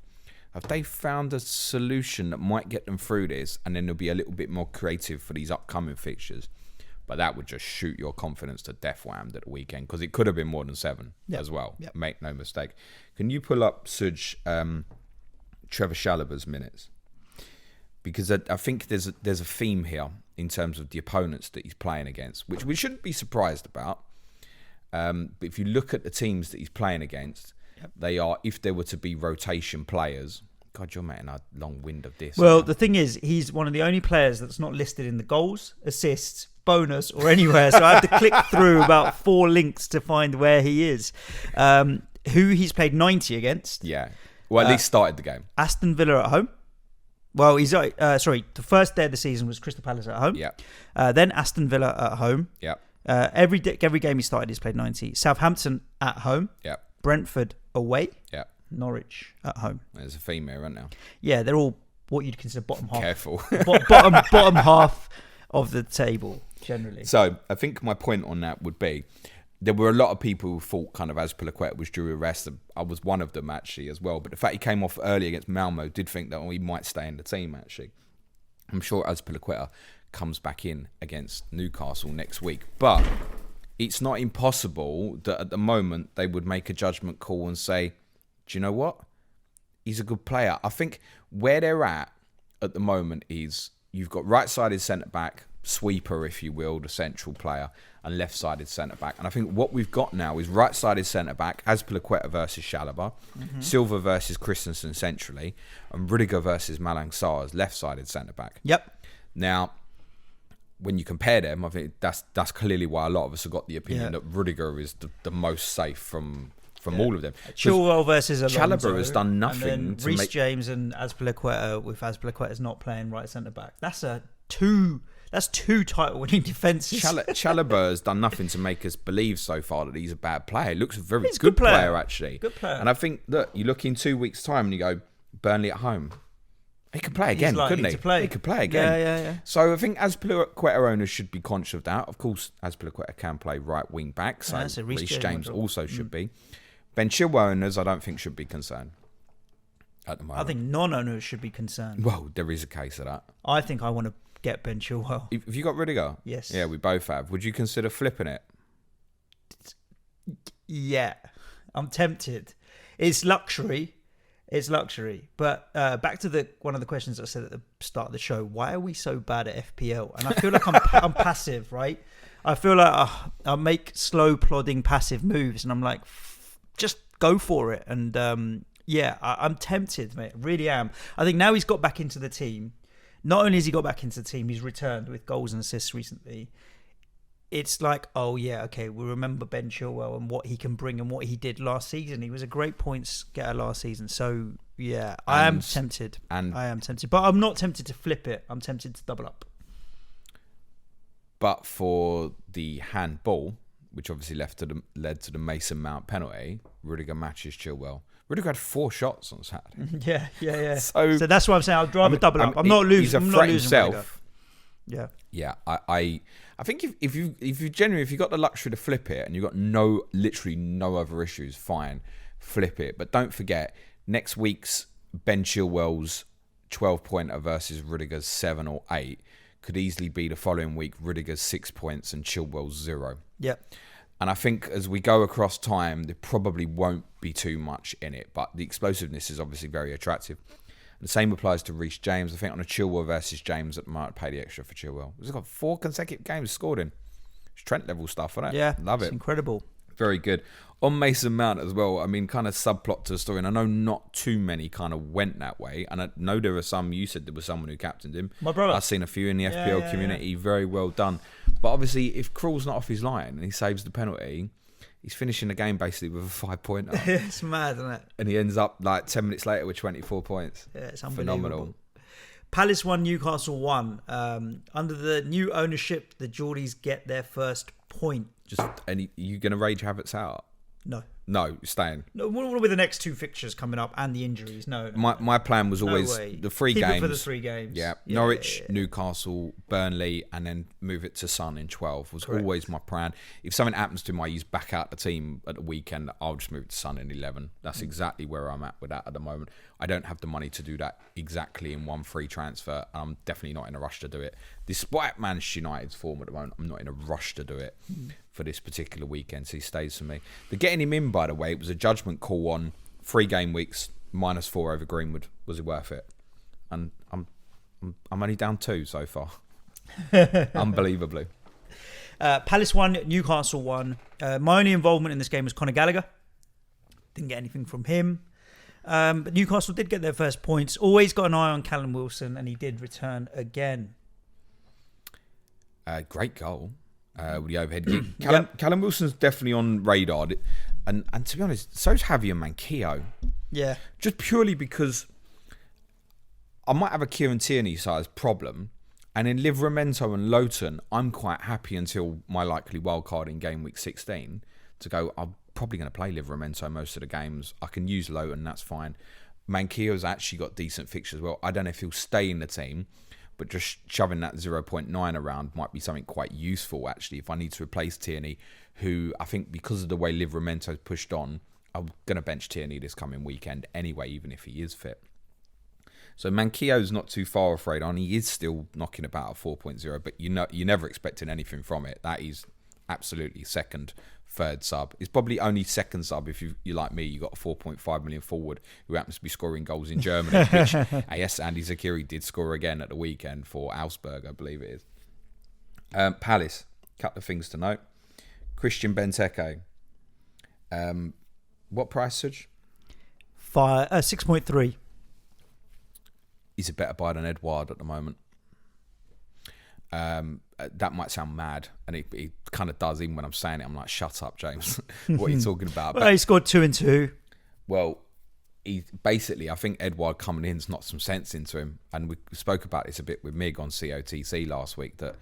Have they found a solution that might get them through this, and then they'll be a little bit more creative for these upcoming fixtures? But that would just shoot your confidence to death whammed at the weekend, because it could have been more than 7 as well. Yep. Make no mistake. Can you pull up, Suj, Trevor Chalobah's minutes? Because I think there's a theme here in terms of the opponents that he's playing against, which we shouldn't be surprised about. But if you look at the teams that he's playing against, they are, if there were to be rotation players. God, you're making a long wind of this. Well, the thing is, he's one of the only players that's not listed in the goals, assists, bonus, or anywhere. So I have to click through about 4 links to find where he is. Who he's played 90 against. Yeah. Well, at least started the game. Aston Villa at home. Well, he's the first day of the season was Crystal Palace at home. Yeah. Then Aston Villa at home. Yeah. Every game he started, he's played 90. Southampton at home. Yeah. Brentford away. Yeah. Norwich at home. There's a theme here, right now. Yeah, they're all what you'd consider bottom half. Careful. bottom half of the table, generally. So I think my point on that would be, there were a lot of people who thought kind of Azpilicueta was due arrest. I was one of them, actually, as well. But the fact he came off early against Malmo, did think that he might stay in the team, actually. I'm sure Azpilicueta comes back in against Newcastle next week. But it's not impossible that at the moment they would make a judgment call and say, do you know what? He's a good player. I think where they're at the moment is, you've got right-sided centre-back sweeper, if you will, the central player, and left-sided centre-back. And I think what we've got now is right-sided centre-back, Azpilicueta versus Chalobah, Silva versus Christensen centrally, and Rudiger versus Malang Sarr as left-sided centre-back. Yep. Now, when you compare them, I think that's clearly why a lot of us have got the opinion that Rudiger is the most safe from all of them. Chilwell versus Alonso. Chalobah has done nothing. And then Reece James and Azpilicueta, with Azpilicueta's not playing right centre back. That's two title-winning defences. Chalobah has done nothing to make us believe so far that he's a bad player. He looks a very good player, actually. Good player. And I think that you look in 2 weeks' time and you go, Burnley at home. He could play again, couldn't he? He could play again. Yeah. So I think Azpilicueta owners should be conscious of that. Of course, Azpilicueta can play right wing back, so Reece James also should be. Ben Chilwell owners, I don't think should be concerned at the moment. I think non-owners should be concerned. Well, there is a case of that. I think I want to get Ben Chilwell. Have you got Rudiger? Yes. Yeah, we both have. Would you consider flipping it? Yeah, I'm tempted. It's luxury. But back to one of the questions I said at the start of the show. Why are we so bad at FPL? And I feel like I'm passive, right? I feel like I make slow, plodding, passive moves, and I'm like, just go for it. And I'm tempted, mate. I really am. I think now he's got back into the team. Not only has he got back into the team, he's returned with goals and assists recently. It's like, oh yeah, okay, we remember Ben Chilwell and what he can bring and what he did last season. He was a great points getter last season. So yeah, I am tempted. But I'm not tempted to flip it. I'm tempted to double up. But for the handball, which obviously led to the Mason Mount penalty, Rudiger matches Chilwell. Rudiger had 4 shots on Saturday. Yeah. So that's why I'm saying I'd rather double up. I'm not losing. He's a threat himself. Yeah. Yeah. I think if you got the luxury to flip it and you've got literally no other issues, fine, flip it. But don't forget, next week's Ben Chilwell's 12-pointer versus Rudiger's 7 or 8 could easily be the following week Rudiger's 6 points and Chilwell's 0. Yep. And I think as we go across time, there probably won't be too much in it. But the explosiveness is obviously very attractive. And the same applies to Reece James. I think on a Chilwell versus James, that might pay the extra for Chilwell. He's got 4 consecutive games scored in. It's Trent level stuff, isn't it? Yeah, love it. It's incredible. Very good. On Mason Mount as well, I mean, kind of subplot to the story, and I know not too many kind of went that way, and I know there are some, you said there was someone who captained him. My brother. I've seen a few in the FPL community. Yeah. Very well done. But obviously, if Krul's not off his line and he saves the penalty, he's finishing the game basically with a 5-pointer. It's mad, isn't it? And he ends up like 10 minutes later with 24 points. Yeah, it's unbelievable. Phenomenal. Palace 1, Newcastle 1. Under the new ownership, the Geordies get their first point. You going to rage Havertz out? No, staying. No, with the next 2 fixtures coming up and the injuries. No. My plan was always the 3 games. Keep it for the 3 games. Yeah. Norwich, Newcastle, Burnley, and then move it to Sun in 12 was always my plan. If something happens to him, I use back out the team at the weekend, I'll just move it to Sun in 11. That's exactly where I'm at with that at the moment. I don't have the money to do that exactly in one free transfer, and I'm definitely not in a rush to do it. Despite Manchester United's form at the moment, I'm not in a rush to do it for this particular weekend, so he stays for me. The getting him in, by the way, it was a judgment call on 3 game weeks, -4 over Greenwood. Was it worth it? And I'm only down 2 so far. Unbelievably. Palace 1, Newcastle 1. My only involvement in this game was Conor Gallagher. Didn't get anything from him. But Newcastle did get their first points. Always got an eye on Callum Wilson, and he did return again. Great goal with the overhead kick. Callum Wilson's definitely on radar. And to be honest, so's Javier Manquillo. Yeah. Just purely because I might have a Kieran Tierney-sized problem. And in Livramento and Lowton, I'm quite happy until my likely wildcard in game week 16 to go, I'm probably going to play Livramento most of the games. I can use Lowton, that's fine. Manquillo's actually got decent fixtures as well. I don't know if he'll stay in the team, but just shoving that 0.9 around might be something quite useful, actually, if I need to replace Tierney, who I think because of the way Livramento's pushed on, I'm going to bench Tierney this coming weekend anyway, even if he is fit. So Manquillo's not too far afraid on. He is still knocking about a 4.0, but you're never expecting anything from it. That is absolutely second, third sub. It's probably only second sub if you're like me. You got a 4.5 million forward who happens to be scoring goals in Germany, which yes, Andy Zakiri did score again at the weekend for Augsburg, I believe it is. Palace, couple of things to note. Christian Benteke. What price, Suj? 6.3. He's a better buy than Edouard at the moment. That might sound mad, and it kind of does. Even when I'm saying it, I'm like, "Shut up, James! What are you talking about?" Well, he scored 2 and 2. Well, he basically, I think Edouard coming in's knocked some sense into him, and we spoke about this a bit with Mig on COTC last week. That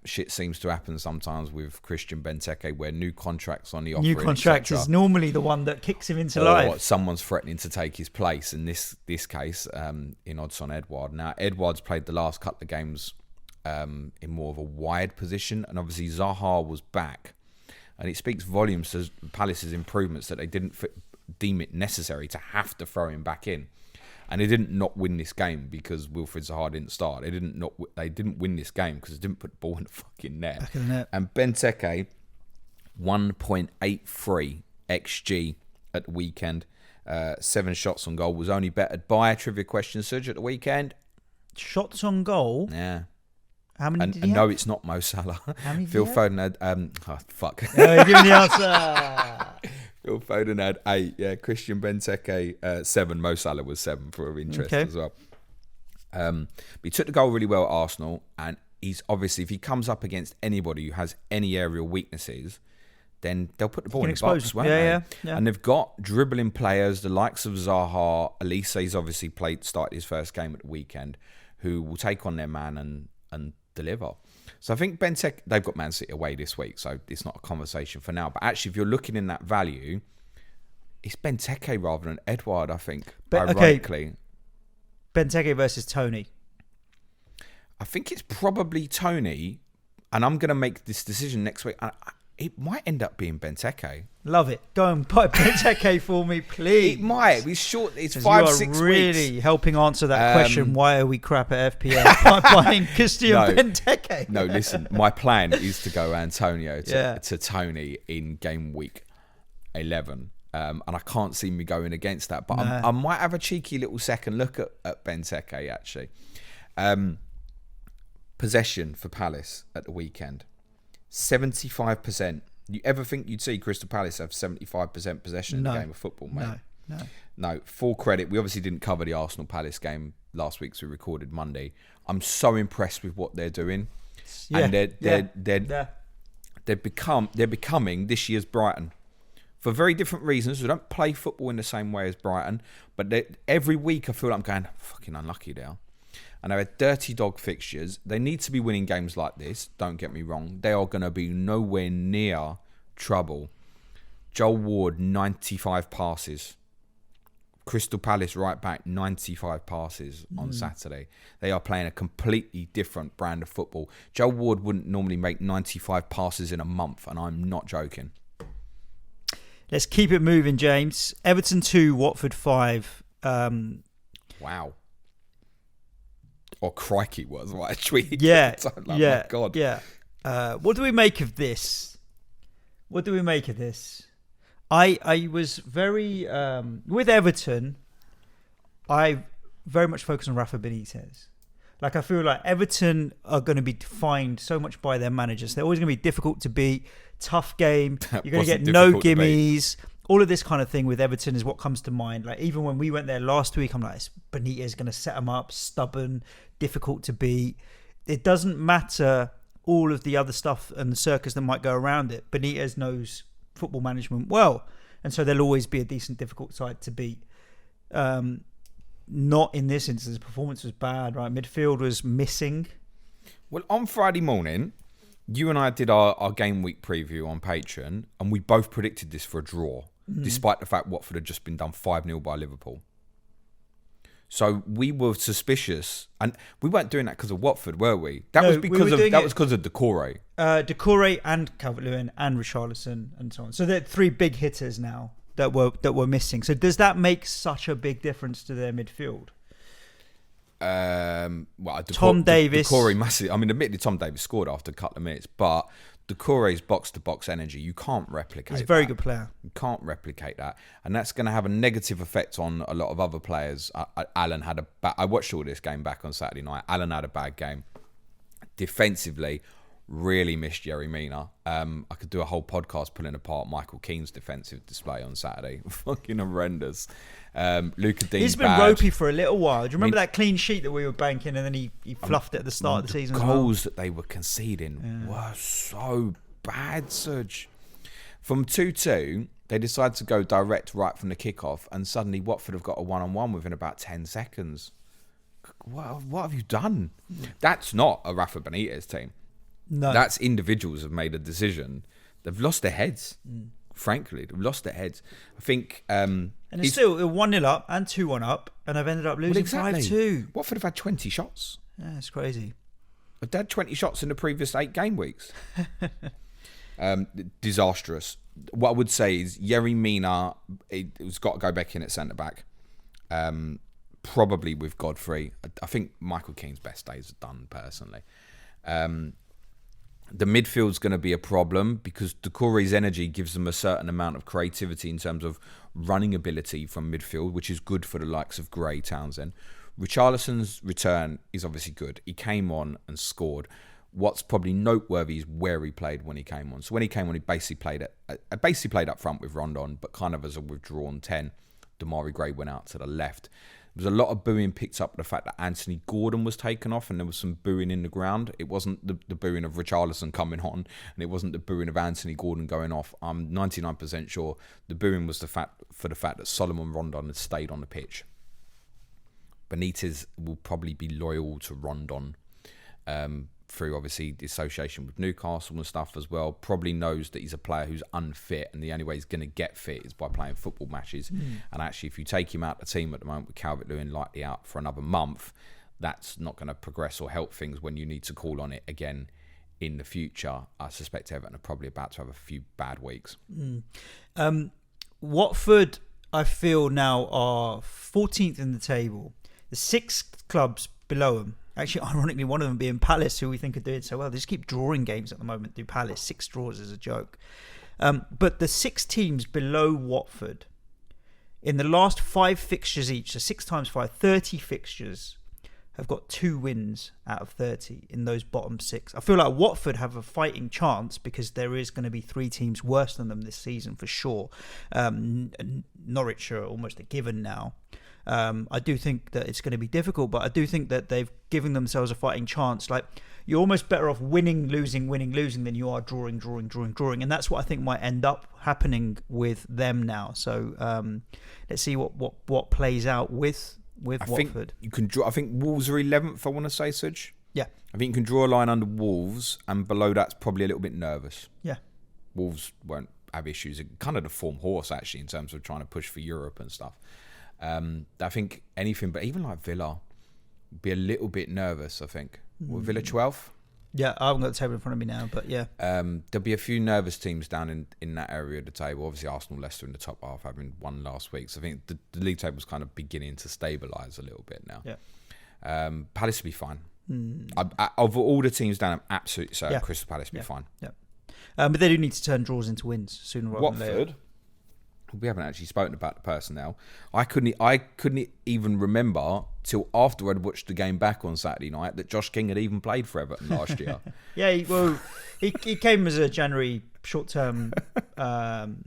shit seems to happen sometimes with Christian Benteke, where new contracts on the offer. New contract is normally the one that kicks him into life. Someone's threatening to take his place. In this case, in odds on Edouard. Now, Edouard's played the last couple of games in more of a wide position, and obviously Zaha was back, and it speaks volumes to Palace's improvements that they didn't deem it necessary to have to throw him back in, and they didn't not win this game because Wilfried Zaha didn't start. They didn't win this game because they didn't put the ball in the fucking net. Back in the net. And Benteke 1.83 XG at the weekend, 7 shots on goal, was only bettered by trivia question Suj at the weekend. Shots on goal. Yeah. How many did he have? No, it's not Mo Salah. How many Phil did Foden had... fuck. Give me the answer. Phil Foden had 8. Yeah, Christian Benteke 7. Mo Salah was 7 for interest as well. But he took the goal really well at Arsenal, and he's obviously, if he comes up against anybody who has any aerial weaknesses, then they'll put the ball in the box, won't they? Yeah. And they've got dribbling players, the likes of Zaha. Elise's obviously started his first game at the weekend, who will take on their man and deliver. So I think Benteke, they've got Man City away this week, so it's not a conversation for now. But actually, if you're looking in that value, it's Benteke rather than Edouard, I think, ironically. Okay. Benteke versus Tony. I think it's probably Tony, and I'm going to make this decision next week. It might end up being Benteke. Love it. Go and buy Benteke for me, please. It might. It's short. It's 5-6 weeks. You are really helping answer that question. Why are we crap at FPL by buying Christian Benteke? No, listen. My plan is to go Antonio to Tony in game week 11. And I can't see me going against that. But I might have a cheeky little second look at Benteke, actually. Possession for Palace at the weekend. 75%. You ever think you'd see Crystal Palace have 75% possession in the game of football, mate? No. Full credit. We obviously didn't cover the Arsenal Palace game last week, so we recorded Monday. I'm so impressed with what they're doing, and they're becoming this year's Brighton for very different reasons. We don't play football in the same way as Brighton, but every week I feel like I'm going fucking unlucky now. And they're dirty dog fixtures. They need to be winning games like this. Don't get me wrong. They are going to be nowhere near trouble. Joel Ward, 95 passes. Crystal Palace right back, 95 passes on Saturday. They are playing a completely different brand of football. Joel Ward wouldn't normally make 95 passes in a month, and I'm not joking. Let's keep it moving, James. Everton 2, Watford 5. Wow. Or crikey was what I tweeted. My God. Yeah. What do we make of this? I was very... with Everton, I very much focus on Rafa Benitez. Like, I feel like Everton are going to be defined so much by their managers. They're always going to be difficult to beat. Tough game. You're going to get no gimmies. All of this kind of thing with Everton is what comes to mind. Like, even when we went there last week, I'm like, Benitez is going to set them up, stubborn, difficult to beat. It doesn't matter all of the other stuff and the circus that might go around it. Benitez knows football management well, and so there'll always be a decent, difficult side to beat. Not in this instance. Performance was bad, right? Midfield was missing. Well, on Friday morning, you and I did our game week preview on Patreon, and we both predicted this for a draw, despite the fact Watford had just been done 5-0 by Liverpool. So we were suspicious, and we weren't doing that because of Watford, were we? That was because of Decore. Decore and Calvert-Lewin and Richarlison and so on. So they're 3 big hitters now that were missing. So does that make such a big difference to their midfield? Tom Davis. Decore massive. I mean, admittedly, Tom Davis scored after a couple of minutes, but Decore's box-to-box energy, you can't replicate. He's a very good player. You can't replicate that. And that's going to have a negative effect on a lot of other players. Alan had I watched all this game back on Saturday night. Alan had a bad game. Defensively, Really missed Yerry Mina. I could do a whole podcast pulling apart Michael Keane's defensive display on Saturday. Fucking horrendous. Luca Dean's He's been ropey for a little while. Do you remember that clean sheet that we were banking and then he fluffed it at the start of the season? The goals that they were conceding were so bad, Suj. From 2-2, they decided to go direct right from the kickoff, and suddenly Watford have got a one-on-one within about 10 seconds. What have you done? That's not a Rafa Benitez team. No. That's individuals have made a decision. They've lost their heads. Frankly, they've lost their heads. I think... and it's still 1-0 up and 2-1 up, and I've ended up losing 5-2. Watford have had 20 shots. Yeah, it's crazy. They've had 20 shots in the previous 8 game weeks. Disastrous. What I would say is Yerry Mina, it's got to go back in at centre-back. Probably with Godfrey. I think Michael Keane's best days are done, personally. The midfield's going to be a problem because Doucouré's energy gives them a certain amount of creativity in terms of running ability from midfield, which is good for the likes of Gray, Townsend. Richarlison's return is obviously good. He came on and scored. What's probably noteworthy is where he played when he came on. So when he came on, he basically played up front with Rondon, but kind of as a withdrawn 10. Damari Gray went out to the left. There was a lot of booing picked up the fact that Anthony Gordon was taken off, and there was some booing in the ground. It wasn't the booing of Richarlison coming on, and it wasn't the booing of Anthony Gordon going off. I'm 99% sure the booing was the fact that Solomon Rondon had stayed on the pitch. Benitez will probably be loyal to Rondon through obviously the association with Newcastle and stuff as well. Probably knows that he's a player who's unfit, and the only way he's going to get fit is by playing football matches. And actually, if you take him out of the team at the moment with Calvert-Lewin likely out for another month, that's not going to progress or help things when you need to call on it again in the future. I suspect Everton are probably about to have a few bad weeks. Watford, I feel now, are 14th in the table. The 6 clubs below them, actually, ironically, one of them being Palace, who we think are doing so well. They just keep drawing games at the moment through Palace. 6 draws is a joke. But the 6 teams below Watford, in the last 5 fixtures each, so 6 times 5, 30 fixtures, have got 2 wins out of 30 in those bottom 6. I feel like Watford have a fighting chance because there is going to be 3 teams worse than them this season for sure. Norwich are almost a given now. I do think that it's going to be difficult, but I do think that they've given themselves a fighting chance. Like, you're almost better off winning, losing than you are drawing. And that's what I think might end up happening with them now. So let's see what plays out with Watford. Think you can draw. I think Wolves are 11th, I want to say, Suj. Yeah. I think you can draw a line under Wolves, and below that's probably a little bit nervous. Yeah. Wolves won't have issues. Kind of the form horse, actually, in terms of trying to push for Europe and stuff. I think anything, but even like Villa, be a little bit nervous, I think. Were Villa 12th? Yeah, I haven't got the table in front of me now, but yeah. There'll be a few nervous teams down in that area of the table. Obviously, Arsenal, Leicester in the top half, having won last week. So I think the league table's kind of beginning to stabilise a little bit now. Yeah. Palace will be fine. Of all the teams down, I'm absolutely certain Crystal Palace will be fine. Yeah. But they do need to turn draws into wins sooner rather than later. Watford. We haven't actually spoken about the personnel. I couldn't even remember till after I'd watched the game back on Saturday night that Josh King had even played for Everton last year. Yeah, he came as a January short-term loan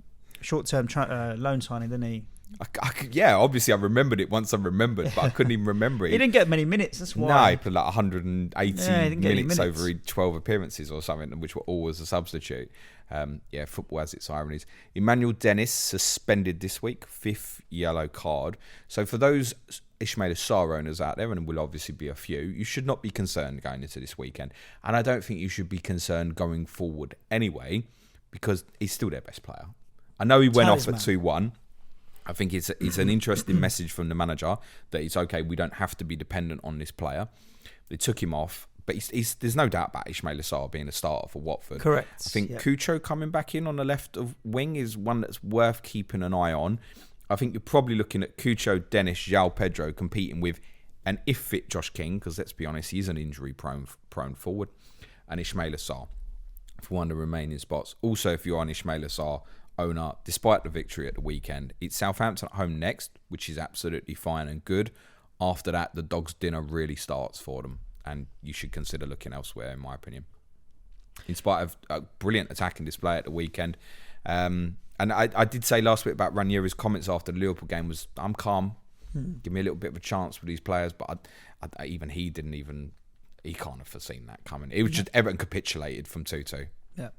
signing, didn't he? Yeah, obviously I remembered it once I remembered, but I couldn't even remember it. He didn't get many minutes, that's why. No, he played like 180 minutes over 12 appearances or something, which were all as a substitute. Football has its ironies. Emmanuel Dennis suspended this week, 5th yellow card. So for those Ismaila Sarr owners out there, and there will obviously be a few, you should not be concerned going into this weekend. And I don't think you should be concerned going forward anyway, because he's still their best player. I know he went off at 2-1. I think it's an interesting message from the manager that it's okay, we don't have to be dependent on this player. They took him off, but there's no doubt about Ismaila Sarr being a starter for Watford. Correct. I think Cucho coming back in on the left of wing is one that's worth keeping an eye on. I think you're probably looking at Cucho, Dennis, João Pedro competing with an if fit Josh King, because let's be honest, he's an injury prone forward, and Ismaila Sarr for one of the remaining spots. Also, if you're an Ismaila Sarr owner, despite the victory at the weekend, it's Southampton at home next, which is absolutely fine and good. After that, the Dogs' dinner really starts for them, and you should consider looking elsewhere, in my opinion. in spite of a brilliant attacking display at the weekend. And I did say last week about Ranieri's comments after the Liverpool game was, I'm calm. Give me a little bit of a chance with these players. But even he can't have foreseen that coming. It was just Everton capitulated from 2-2. Yeah.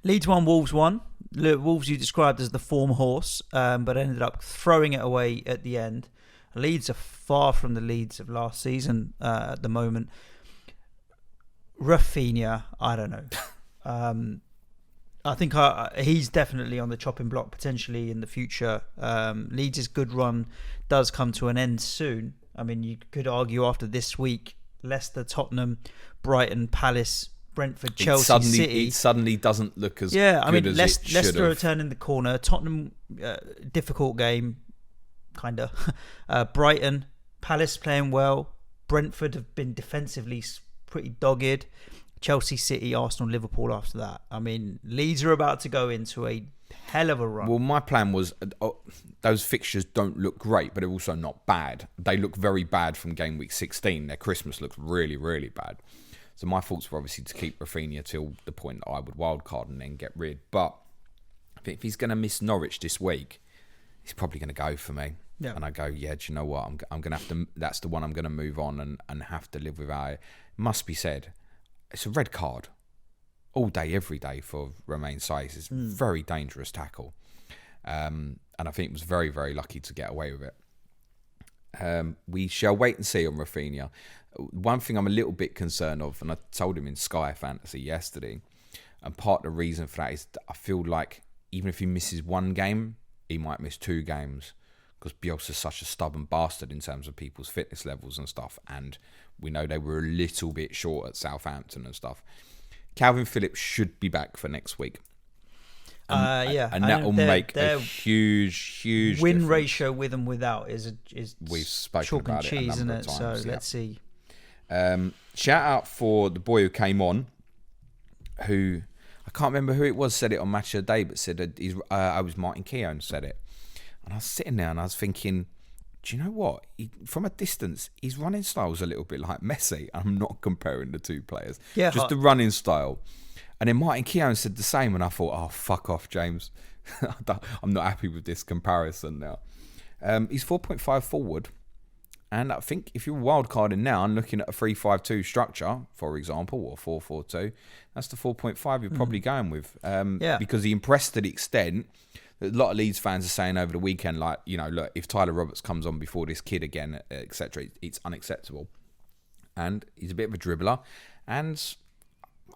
Leeds 1, Wolves 1. Wolves you described as the form horse, but ended up throwing it away at the end. Leeds are far from the Leeds of last season at the moment. Rafinha, I don't know. I think he's definitely on the chopping block potentially in the future. Leeds' good run does come to an end soon. I mean, you could argue after this week, Leicester, Tottenham, Brighton, Palace, Brentford, Chelsea, City. It suddenly doesn't look as good as Leicester are turning the corner. Tottenham, difficult game, kind of. Brighton, Palace playing well. Brentford have been defensively pretty dogged. Chelsea, City, Arsenal, Liverpool after that. I mean, Leeds are about to go into a hell of a run. Well, my plan was those fixtures don't look great, but they're also not bad. They look very bad from game week 16. Their Christmas looks really, really bad. So my thoughts were obviously to keep Rafinha till the point that I would wildcard and then get rid. But I think if he's going to miss Norwich this week, he's probably going to go for me. Yeah. And I go, yeah, do you know what? I'm going to have to. That's the one I'm going to move on and have to live without it. Must be said, it's a red card all day, every day for Romain Saiz. It's a very dangerous tackle. And I think it was very, very lucky to get away with it. We shall wait and see on Rafinha. One thing I'm a little bit concerned of, and I told him in Sky Fantasy yesterday, and part of the reason for that is that I feel like even if he misses one game, he might miss 2 games, because Bielsa's such a stubborn bastard in terms of people's fitness levels and stuff, and we know they were a little bit short at Southampton and stuff. Calvin Phillips should be back for next week. And that will make a huge win difference. Ratio with and without is we've spoken chalk about and cheese, it a number isn't of it? times, So let's see. Shout out for the boy who came on, who I can't remember who it was said it on Match of the Day, but said I was Martin Keown said it, and I was sitting there and I was thinking, do you know what? From a distance, his running style is a little bit like Messi. I'm not comparing the two players. Yeah, just the running style. And then Martin Keown said the same, and I thought, oh, fuck off, James. I'm not happy with this comparison now. He's 4.5 forward. And I think if you're wildcarding now and looking at a 3-5-2 structure, for example, or 4-4-2, that's the 4.5 you're probably going with. Because he impressed to the extent that a lot of Leeds fans are saying over the weekend, like, you know, look, if Tyler Roberts comes on before this kid again, etc., it's unacceptable. And he's a bit of a dribbler. And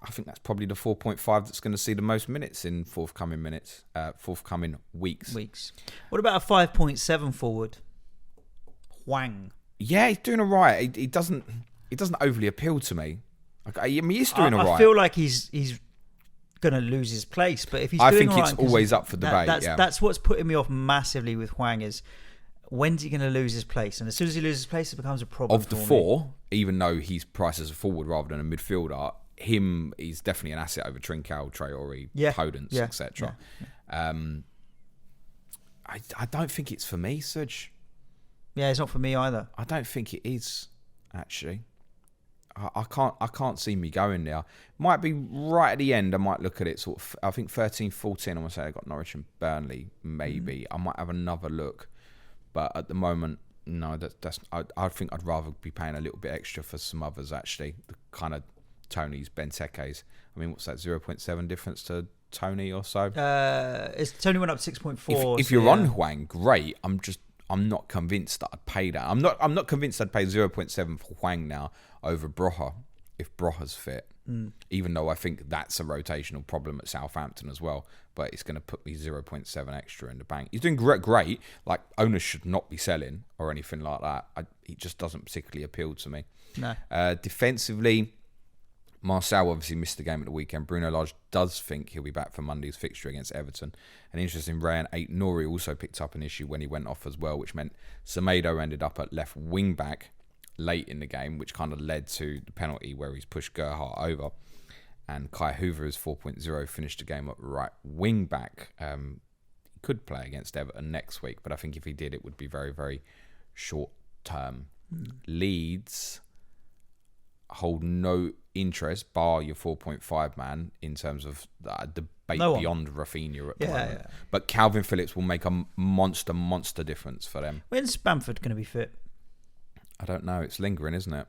I think that's probably the 4.5 that's going to see the most minutes in forthcoming weeks. What about a 5.7 forward? Hwang. Yeah, he's doing all right. He doesn't overly appeal to me. I mean, he's doing all right. I feel like he's going to lose his place, but if he's I doing think it's always up for debate. That's what's putting me off massively with Hwang is when's he going to lose his place? And as soon as he loses his place, it becomes a problem. Of the four, even though he's priced as a forward rather than a midfielder, he's definitely an asset over Trincao, Traore, Podence, etc. I don't think it's for me, Suj. Yeah, it's not for me either. I don't think it is, actually. I can't see me going there. Might be right at the end. I might look at it sort of. I think 13, 14. I'm gonna say I got Norwich and Burnley. Maybe I might have another look, but at the moment, no. I think I'd rather be paying a little bit extra for some others. Actually, the kind of Tony's, Benteke's. I mean, what's that? 0.7 difference to Tony or so. Tony went up 6.4. If you're on Hwang, great. I'm not convinced that I'd pay that. I'm not convinced I'd pay 0.7 for Hwang now over Broha if Broha's fit. Even though I think that's a rotational problem at Southampton as well. But it's going to put me 0.7 extra in the bank. He's doing great. Like, owners should not be selling or anything like that. It just doesn't particularly appeal to me. No. Defensively, Marcel obviously missed the game at the weekend. Bruno Lage does think he'll be back for Monday's fixture against Everton. And interesting, Rayan Ait-Nouri also picked up an issue when he went off as well, which meant Semedo ended up at left wing back late in the game, which kind of led to the penalty where he's pushed Gerhardt over. And Kai Hoover is 4.0, finished the game at right wing back. He could play against Everton next week, but I think if he did, it would be very, very short term. Leeds, hold no interest, bar your 4.5 man, in terms of debate beyond Rafinha at the moment. Yeah. But Calvin Phillips will make a monster difference for them. When's Bamford going to be fit? I don't know. It's lingering, isn't it?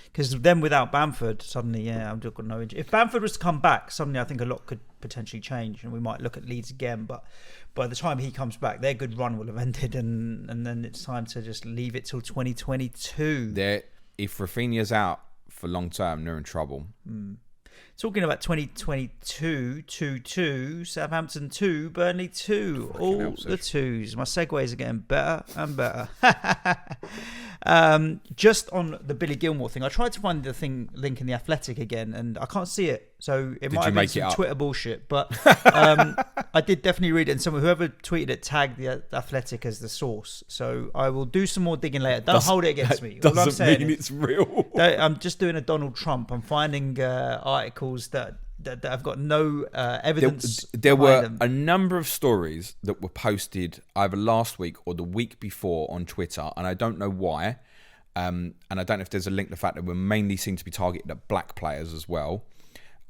Because then without Bamford, suddenly, I've got no interest. If Bamford was to come back, suddenly I think a lot could potentially change, and we might look at Leeds again. But by the time he comes back, their good run will have ended, and then it's time to just leave it till 2022. If Rafinha's out for long term, they're in trouble. Talking about 2022, 2-2, Southampton 2, Burnley 2. All the twos. My segues are getting better and better. Just on the Billy Gilmore thing, I tried to find the link in The Athletic again, and I can't see it. So it might have been some Twitter bullshit, but I did definitely read it. And whoever tweeted it tagged The Athletic as the source. So I will do some more digging later. Don't hold it against me. All doesn't mean it's real. I'm just doing a Donald Trump. I'm finding articles that have got no evidence. There were a number of stories that were posted either last week or the week before on Twitter, and I don't know why. And I don't know if there's a link to the fact that we mainly seem to be targeted at black players as well.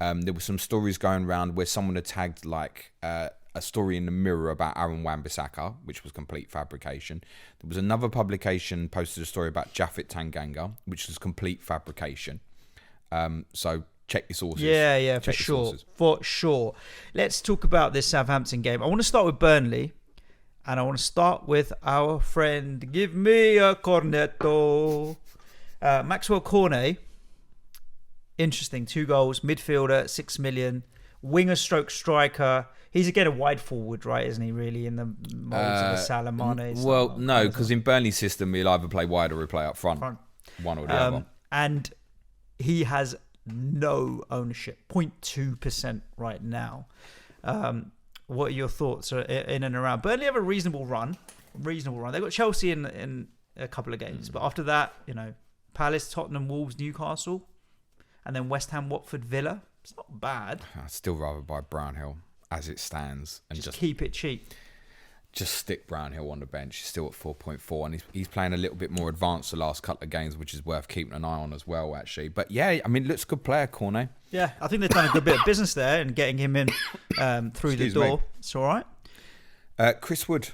There were some stories going around where someone had tagged a story in the Mirror about Aaron Wan-Bissaka, which was complete fabrication. There was another publication posted a story about Japhet Tanganga, which was complete fabrication. So check your sources. Yeah, for sure. For sure. Let's talk about this Southampton game. I want to start with Burnley, and I want to start with our friend. Give me a cornetto. Maxwell Cornet. Interesting. 2 goals. Midfielder, 6 million. Winger stroke striker. He's again a wide forward, right? Isn't he really in the molds of the Salah Mane? Well, no, because in Burnley's system, he'll either play wide or he'll play up front. One or the other. And he has no ownership, 0.2% right now. What are your thoughts in and around? Burnley have a reasonable run. They've got Chelsea in a couple of games, but after that, Palace, Tottenham, Wolves, Newcastle, and then West Ham, Watford, Villa. It's not bad. I'd still rather buy Brownhill as it stands and just keep it cheap. Just stick Brownhill on the bench. He's still at 4.4, and he's playing a little bit more advanced the last couple of games, which is worth keeping an eye on as well, actually. But yeah, I mean, looks a good player, Cornet. Yeah, I think they've done a good bit of business there and getting him in through the door. Me. It's all right. Chris Wood,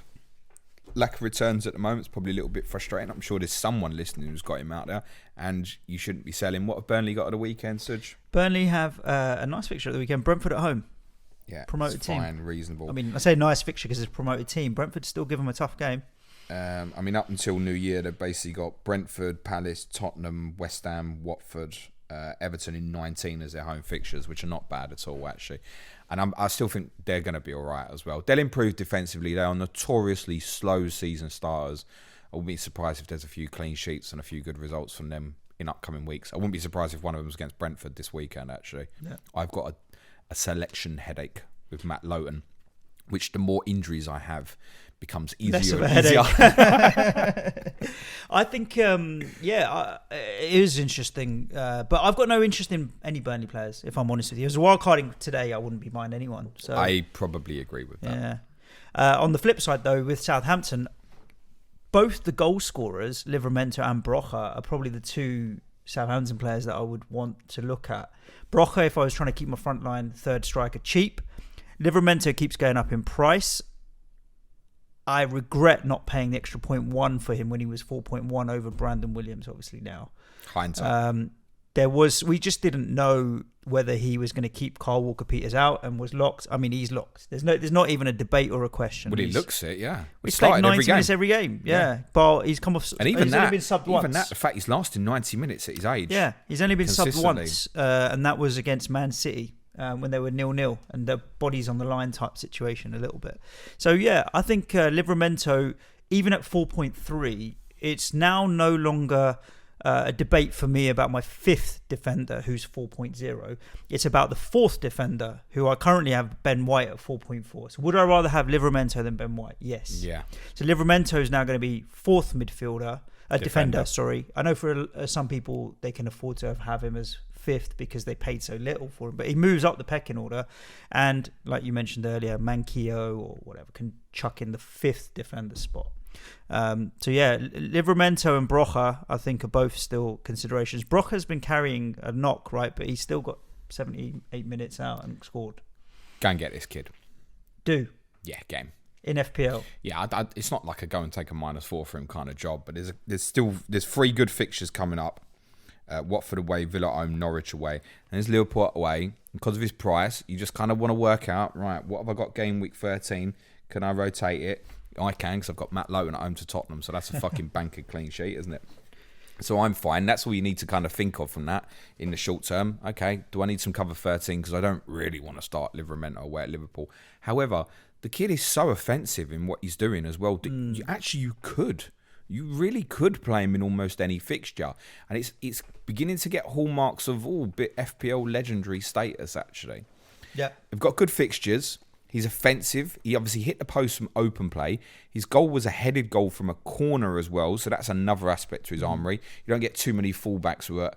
lack of returns at the moment. It's probably a little bit frustrating. I'm sure there's someone listening who's got him out there, and you shouldn't be selling. What have Burnley got at the weekend, Suj? Burnley have a nice fixture at the weekend. Brentford at home. Yeah, promoted team. Fine, reasonable. I mean, I say nice fixture because it's a promoted team. Brentford still give them a tough game. I mean, up until New Year, they've basically got Brentford, Palace, Tottenham, West Ham, Watford, Everton in 19 as their home fixtures, which are not bad at all, actually. And I still think they're going to be all right as well. They'll improve defensively. They are notoriously slow season starters. I wouldn't be surprised if there's a few clean sheets and a few good results from them in upcoming weeks. I wouldn't be surprised if one of them was against Brentford this weekend, actually. Yeah. I've got a selection headache with Matt Lowton, which the more injuries I have becomes easier and easier. I think, it is interesting, but I've got no interest in any Burnley players, if I'm honest with you. As a wildcarding today, I wouldn't be buying anyone. So I probably agree with that. Yeah. On the flip side, though, with Southampton, both the goal scorers, Livramento and Brocha, are probably the two Southampton players that I would want to look at. Brocha, if I was trying to keep my front line third striker cheap. Livramento keeps going up in price. I regret not paying the extra 0.1 for him when he was 4.1 over Brandon Williams, obviously now. Hindsight. We just didn't know whether he was going to keep Kyle Walker-Peters out and was locked. I mean, he's locked. There's not even a debate or a question. Well, he looks it, yeah. He's played 90 minutes every game, yeah. But he's come off. And even he's only been subbed once. Even that, the fact he's lasted 90 minutes at his age. Yeah, he's only been subbed once, and that was against Man City when they were 0-0 and the bodies on the line type situation a little bit. So yeah, I think Livramento, even at 4.3, it's now no longer a debate for me about my fifth defender who's 4.0. It's about the fourth defender who I currently have Ben White at 4.4. So would I rather have Livramento than Ben White? Yes. Yeah. So Livramento is now going to be fourth defender. I know for some people they can afford to have him as fifth because they paid so little for him. But he moves up the pecking order, and like you mentioned earlier, Manquillo or whatever can chuck in the fifth defender spot. So yeah, Livramento and Broja, I think, are both still considerations. Broja's been carrying a knock, right? But he's still got 78 minutes out and scored. Go and get this kid. Do. Yeah, game. In FPL. Yeah, it's not like a go and take a -4 for him kind of job, but there's 3 good fixtures coming up. Watford away, Villa home, Norwich away, and there's Liverpool away. Because of his price, you just kind of want to work out, right, what have I got game week 13? Can I rotate it? I can, because I've got Matt Lowton at home to Tottenham, so that's a fucking banker clean sheet, isn't it? So I'm fine. That's all you need to kind of think of from that in the short term. Okay, do I need some cover 13? Because I don't really want to start Livramento away at Liverpool. However, the kid is so offensive in what he's doing as well. You really could play him in almost any fixture. And it's beginning to get hallmarks of bit FPL legendary status, actually. Yeah. They've got good fixtures. He's offensive. He obviously hit the post from open play. His goal was a headed goal from a corner as well. So that's another aspect to his armoury. You don't get too many fullbacks who are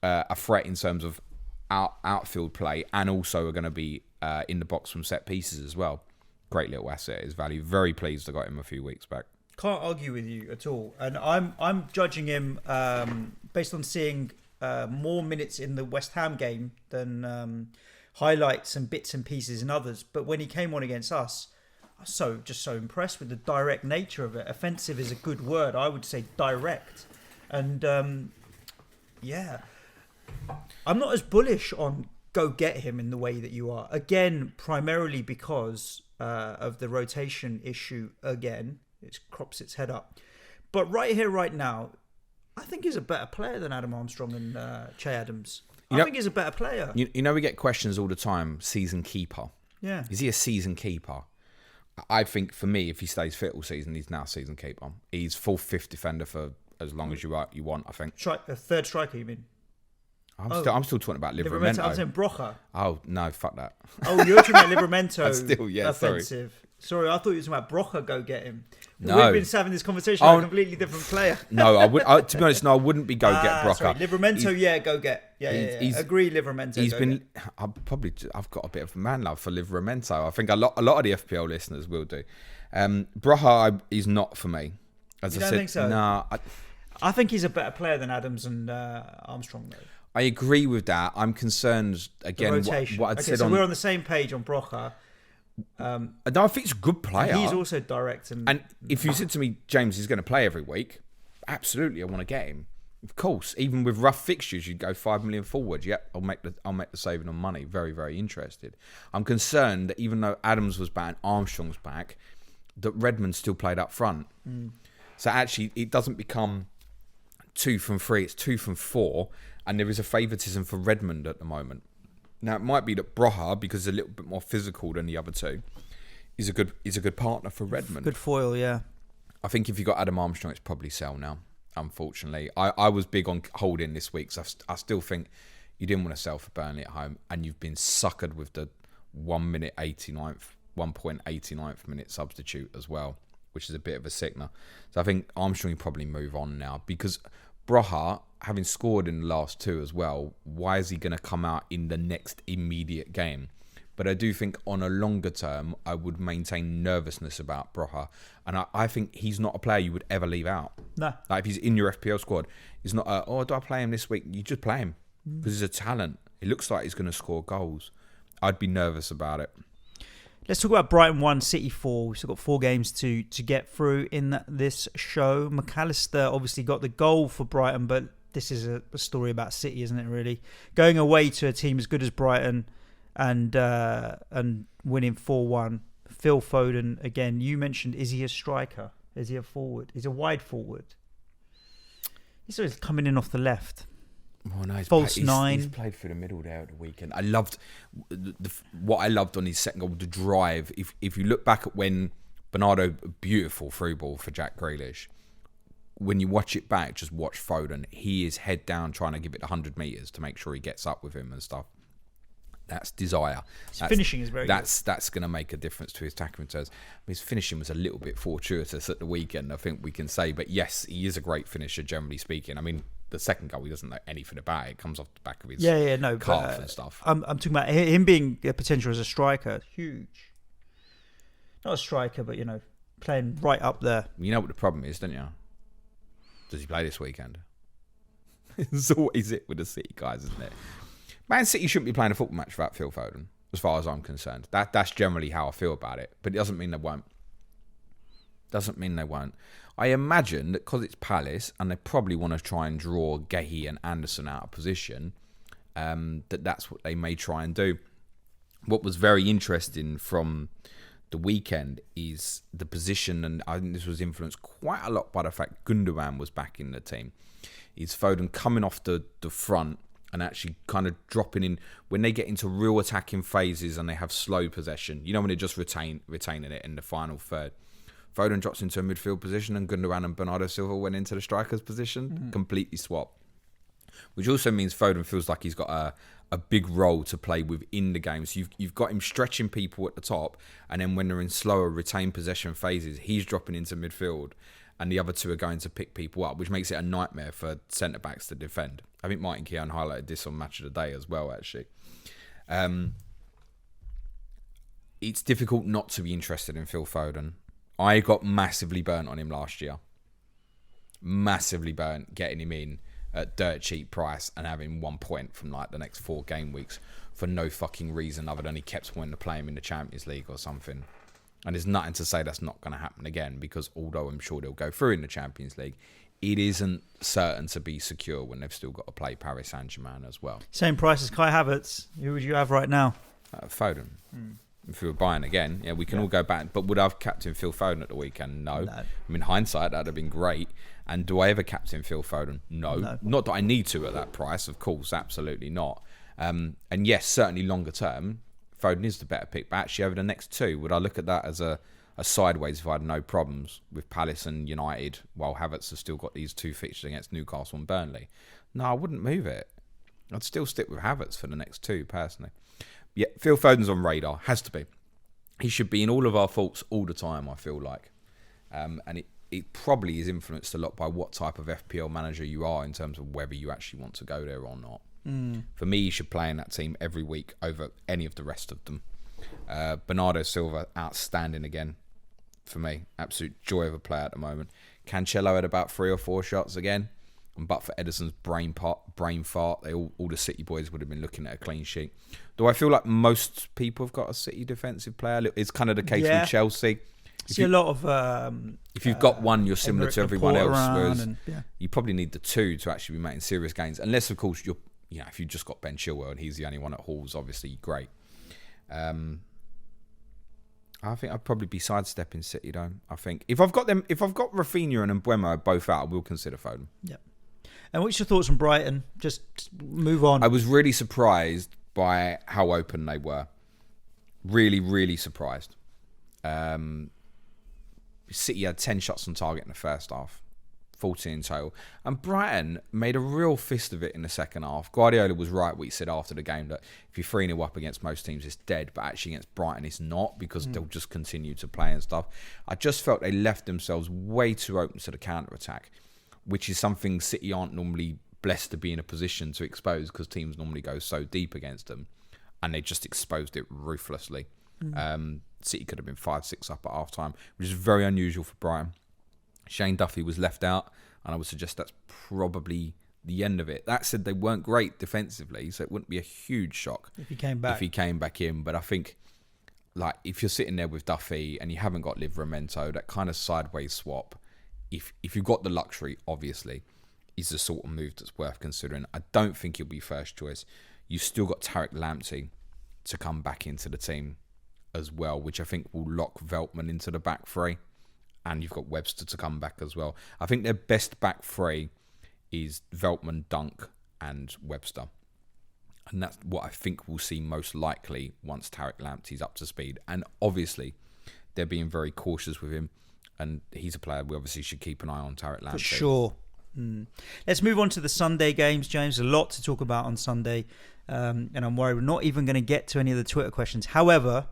a threat in terms of outfield play and also are going to be in the box from set pieces as well. Great little asset, his value. Very pleased I got him a few weeks back. Can't argue with you at all. And I'm judging him based on seeing more minutes in the West Ham game than highlights and bits and pieces in others. But when he came on against us, I was just so impressed with the direct nature of it. Offensive is a good word. I would say direct. And yeah, I'm not as bullish on go get him in the way that you are. Again, primarily because of the rotation issue again. It crops its head up. But right here, right now, I think he's a better player than Adam Armstrong and Che Adams. I think he's a better player. You know, we get questions all the time, season keeper. Yeah. Is he a season keeper? I think for me, if he stays fit all season, he's now a season keeper. He's full fifth defender for as long as you want, I think. A third striker, you mean? I'm still talking about Livramento. I'm saying Broja. Oh, no, fuck that. Oh, you're talking about Livramento. Still, yeah, offensive. Sorry, I thought you were talking about Broja, go get him. No. We've been having this conversation about a completely different player. No, to be honest, I wouldn't be go get Broja. Sorry, Livramento, go get. Yeah. Agree, Livramento. I've got a bit of man love for Livramento. I think a lot of the FPL listeners will do. Broja is not for me. You don't think so? No. I think he's a better player than Adams and Armstrong, though. I agree with that. I'm concerned, again, what I'd said on... we're on the same page on Broja. No, I think he's a good player. He's also direct. And if you said to me, James, he's going to play every week, absolutely, I want to get him. Of course, even with rough fixtures, you'd go 5 million forward. Yep, I'll make the saving on money. Very, very interested. I'm concerned that even though Adams was back and Armstrong's back, that Redmond still played up front. So actually, it doesn't become 2 from 3, it's 2 from 4, and there is a favouritism for Redmond at the moment. Now, it might be that Broja, because he's a little bit more physical than the other two, is a good partner for Redmond. Good foil, yeah. I think if you got Adam Armstrong, it's probably sell now, unfortunately. I was big on holding this week, so I still think you didn't want to sell for Burnley at home, and you've been suckered with the 1.89th minute substitute as well, which is a bit of a sickener. So I think Armstrong, you probably move on now, because Broja, having scored in the last 2 as well, why is he going to come out in the next immediate game? But I do think on a longer term, I would maintain nervousnness about Broja. And I think he's not a player you would ever leave out. No. Like if he's in your FPL squad, he's not do I play him this week? You just play him because he's a talent. It looks like he's going to score goals. I'd be nervous about it. Let's talk about Brighton 1, City 4. We've still got 4 games to get through in this show. McAllister obviously got the goal for Brighton, but this is a story about City, isn't it, really? Going away to a team as good as Brighton and winning 4-1. Phil Foden, again, you mentioned, is he a striker? Is he a forward? He's a wide forward. He's always coming in off the left. Oh, no, False 9. He's played through the middle there at the weekend. I loved what I loved on his second goal, the drive. If you look back at when Bernardo, beautiful through ball for Jack Grealish. When you watch it back, just watch Foden. He is head down trying to give it 100 metres to make sure he gets up with him and stuff. That's desire. Finishing is very good. That's going to make a difference to his tackling returns. His finishing was a little bit fortuitous at the weekend, I think we can say. But yes, he is a great finisher, generally speaking. I mean, the second goal, he doesn't know anything about it. It comes off the back of his calf and stuff. I'm talking about him being a potential as a striker. Huge. Not a striker, but, playing right up there. You know what the problem is, don't you? Does he play this weekend? It's always it with the City guys, isn't it? Man City shouldn't be playing a football match without Phil Foden, as far as I'm concerned. That's generally how I feel about it. But it doesn't mean they won't. I imagine that because it's Palace and they probably want to try and draw Gehi and Anderson out of position, that's what they may try and do. What was very interesting from the weekend is the position, and I think this was influenced quite a lot by the fact Gundogan was back in the team. Is Foden coming off the front and actually kind of dropping in when they get into real attacking phases and they have slow possession. When they're just retaining it in the final third. Foden drops into a midfield position and Gundogan and Bernardo Silva went into the striker's position, completely swapped. Which also means Foden feels like he's got a big role to play within the game. So you've got him stretching people at the top, and then when they're in slower retained possession phases, he's dropping into midfield, and the other two are going to pick people up, which makes it a nightmare for centre-backs to defend. I think Martin Keown highlighted this on Match of the Day as well, actually. It's difficult not to be interested in Phil Foden. I got massively burnt on him last year. Massively burnt getting him in at dirt cheap price and having 1 point from the next 4 game weeks for no fucking reason other than he kept wanting to play him in the Champions League or something. And there's nothing to say that's not going to happen again, because although I'm sure they'll go through in the Champions League, it isn't certain to be secure when they've still got to play Paris Saint-Germain as well. Same price as Kai Havertz. Who would you have right now? Foden. If we were buying again, we can all go back. But would I have captain Phil Foden at the weekend? No. I mean, hindsight, that would have been great. And do I ever captain Phil Foden? No. Not that I need to at that price, of course, absolutely not. And yes, certainly longer term, Foden is the better pick. But actually over the next 2, would I look at that as a sideways if I had no problems with Palace and United while Havertz has still got these 2 fixtures against Newcastle and Burnley? No, I wouldn't move it. I'd still stick with Havertz for the next 2, personally. Yeah, Phil Foden's on radar. Has to be. He should be in all of our thoughts all the time, I feel like. And it probably is influenced a lot by what type of FPL manager you are in terms of whether you actually want to go there or not. For me, he should play in that team every week over any of the rest of them. Bernardo Silva, outstanding again for me. Absolute joy of a player at the moment. Cancelo had about 3 or 4 shots again. But for Ederson's brain fart, all the City boys would have been looking at a clean sheet. Do I feel like most people have got a City defensive player? It's kind of the case with Chelsea. See a lot of... if you've got one, you're similar to everyone else. Whereas you probably need the 2 to actually be making serious gains. Unless, of course, if you've just got Ben Chilwell and he's the only one at Halls, obviously, great. I think I'd probably be sidestepping City, though. I think if I've got Rafinha and Mbeumo both out, I will consider Foden. Yep. And what's your thoughts on Brighton? Just move on. I was really surprised by how open they were. Really, really surprised. City had 10 shots on target in the first half, 14 in total. And Brighton made a real fist of it in the second half. Guardiola was right what he said after the game, that if you're 3-0 up against most teams, it's dead. But actually against Brighton, it's not, because they'll just continue to play and stuff. I just felt they left themselves way too open to the counter-attack, which is something City aren't normally blessed to be in a position to expose, because teams normally go so deep against them, and they just exposed it ruthlessly. City could have been 5-6 up at half-time, which is very unusual for Brighton. Shane Duffy was left out, and I would suggest that's probably the end of it. That said, they weren't great defensively, so it wouldn't be a huge shock if he came back in. But I think, if you're sitting there with Duffy and you haven't got Livramento, that kind of sideways swap, if you've got the luxury, obviously, is the sort of move that's worth considering. I don't think he'll be first choice. You've still got Tariq Lamptey to come back into the team as well, which I think will lock Veltman into the back 3. And you've got Webster to come back as well. I think their best back 3 is Veltman, Dunk and Webster. And that's what I think we'll see most likely once Tariq Lamptey's up to speed. And obviously, they're being very cautious with him. And he's a player we obviously should keep an eye on, Tariq Lamptey. For sure. Let's move on to the Sunday games, James. A lot to talk about on Sunday. And I'm worried we're not even going to get to any of the Twitter questions. However,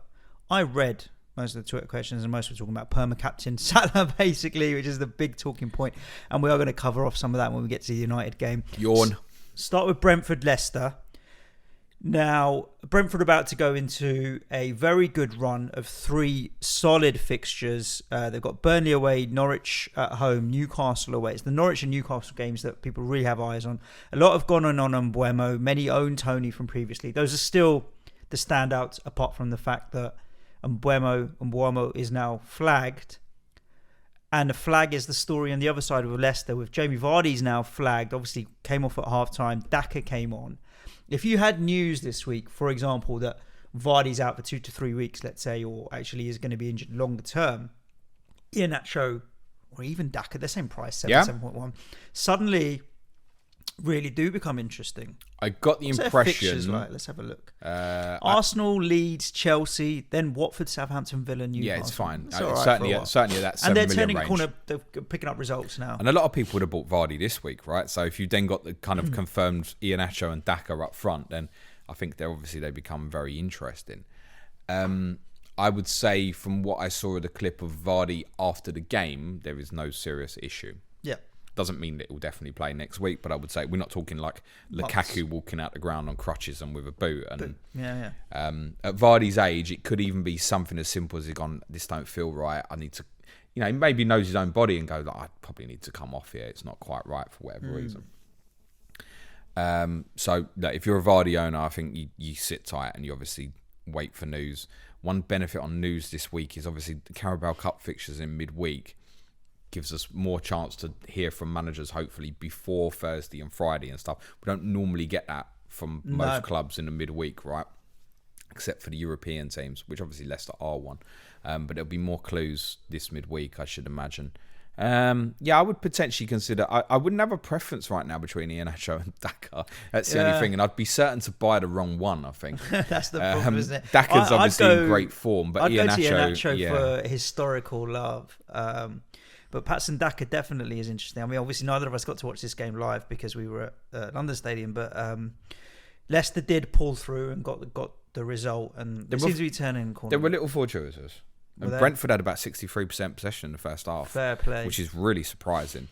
I read most of the Twitter questions, and most were talking about perma-captain Salah, basically, which is the big talking point. And we are going to cover off some of that when we get to the United game. Yawn. Start with Brentford-Leicester. Now, Brentford about to go into a very good run of 3 solid fixtures. They've got Burnley away, Norwich at home, Newcastle away. It's the Norwich and Newcastle games that people really have eyes on. A lot have gone on Mbeumo. Many own Tony from previously. Those are still the standouts, apart from the fact that Mbeumo is now flagged. And the flag is the story on the other side of Leicester, with Jamie Vardy's now flagged. Obviously, came off at half-time. Daka came on. If you had news this week, for example, that Vardy's out for 2 to 3 weeks, let's say, or actually is going to be injured longer term, Iheanacho, or even Daka, the same price, 7.1, suddenly really do become interesting. I got the impression... Like? Let's have a look. Arsenal, Leeds, Chelsea, then Watford, Southampton, Villa, Newcastle. Yeah, it's fine. It's all right certainly that 7 million range. And they're turning a corner, they're picking up results now. And a lot of people would have bought Vardy this week, right? So if you then got the kind of confirmed Iheanacho and Daka up front, then I think they become very interesting. I would say from what I saw of the clip of Vardy after the game, there is no serious issue. Yeah. Doesn't mean that it will definitely play next week, but I would say we're not talking like Lukaku walking out the ground on crutches and with a boot. And at Vardy's age, it could even be something as simple as he's gone, this don't feel right. I need to, he maybe knows his own body and goes, I probably need to come off here. It's not quite right for whatever reason. So if you're a Vardy owner, I think you sit tight and you obviously wait for news. One benefit on news this week is obviously the Carabao Cup fixtures in midweek. Gives us more chance to hear from managers, hopefully, before Thursday and Friday and stuff. We don't normally get that from most clubs in the midweek, right? Except for the European teams, which obviously Leicester are one. But there'll be more clues this midweek, I should imagine. I would potentially consider... I wouldn't have a preference right now between Iheanacho and Daka. That's the only thing. And I'd be certain to buy the wrong one, I think. That's the problem, isn't it? Daka's obviously in great form, but I'd go to Iheanacho for historical love. But Patson Daka definitely is interesting. I mean, obviously, neither of us got to watch this game live because we were at London Stadium. But Leicester did pull through and got the result. And it seems to be turning the corner. There were little fortuitous. And Brentford had about 63% possession in the first half. Fair play. Which is really surprising.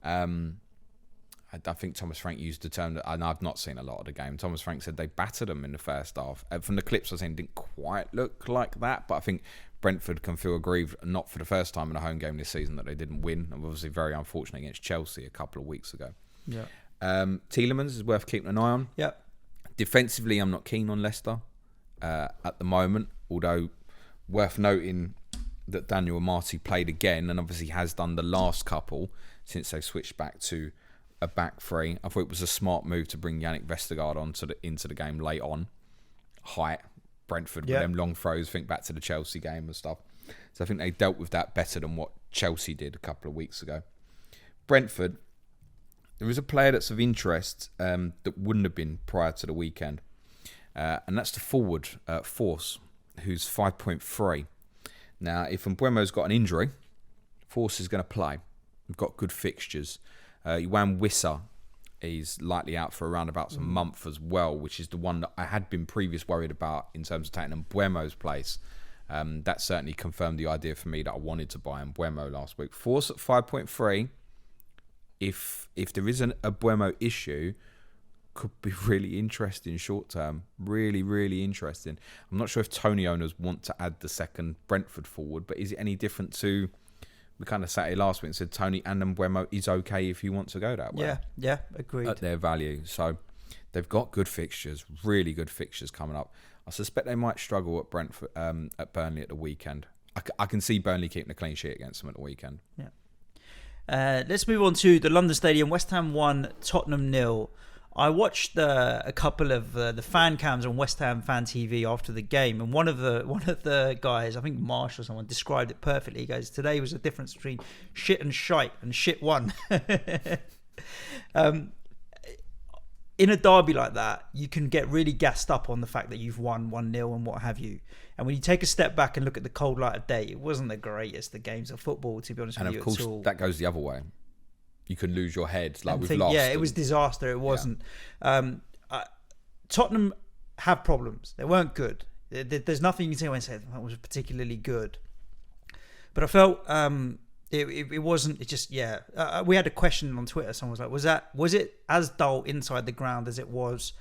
I think Thomas Frank used the term, and I've not seen a lot of the game. Thomas Frank said they battered them in the first half. From the clips I was saying, it didn't quite look like that. But I think Brentford can feel aggrieved, not for the first time in a home game this season, that they didn't win. And obviously very unfortunate against Chelsea a couple of weeks ago. Yeah. Tielemans is worth keeping an eye on. Yeah. Defensively, I'm not keen on Leicester at the moment, although worth noting that Daniel Amati played again and obviously has done the last couple since they switched back to a back three. I thought it was a smart move to bring Yannick Vestergaard into the game late on. Height, Brentford with them long throws, think back to the Chelsea game and stuff. So I think they dealt with that better than what Chelsea did a couple of weeks ago. Brentford, there is a player that's of interest that wouldn't have been prior to the weekend. And that's the forward, Force, who's 5.3. Now, if Mbeumo's got an injury, Force is going to play. We've got good fixtures. Yohan Wissa is likely out for around about a month as well, which is the one that I had been previously worried about in terms of taking Mbeumo's place. That certainly confirmed the idea for me that I wanted to buy Mbeumo last week. Force at 5.3. If there is a Mbeumo issue, could be really interesting short term. Really, really interesting. I'm not sure if Tony owners want to add the second Brentford forward, but is it any different to... We kind of sat here last week and said Tony and Mbeumo is okay if you want to go that way. Yeah, agreed. At their value. So they've got good fixtures, really good fixtures coming up. I suspect they might struggle at Brentford, at Burnley at the weekend. I can see Burnley keeping a clean sheet against them at the weekend. Yeah. Let's move on to the London Stadium. West Ham 1, Tottenham 0. I watched a couple of the fan cams on West Ham Fan TV after the game, and one of the guys, I think Marsh or someone, described it perfectly. He goes, "Today was the difference between shit and shite, and shit won." In a derby like that, you can get really gassed up on the fact that you've won 1-0 and what have you. And when you take a step back and look at the cold light of day, it wasn't the greatest the games of football, to be honest with you. And of course, that goes the other way. You can lose your head like we've lost. Yeah, it was disaster. It wasn't. Tottenham have problems. They weren't good. There's nothing you can say and say that was particularly good. But I felt it wasn't. It just we had a question on Twitter. Someone was like, was it as dull inside the ground as it was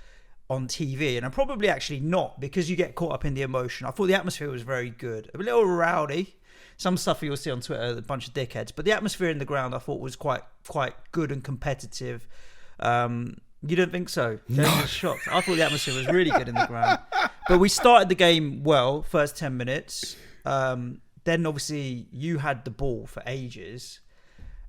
on TV? And I'm probably actually not, because you get caught up in the emotion. I thought the atmosphere was very good, a little rowdy. Some stuff you'll see on Twitter, a bunch of dickheads, but the atmosphere in the ground I thought was quite good and competitive. You don't think so? No. I was shocked. I thought the atmosphere was really good in the ground. But we started the game well, first 10 minutes. Then obviously you had the ball for ages,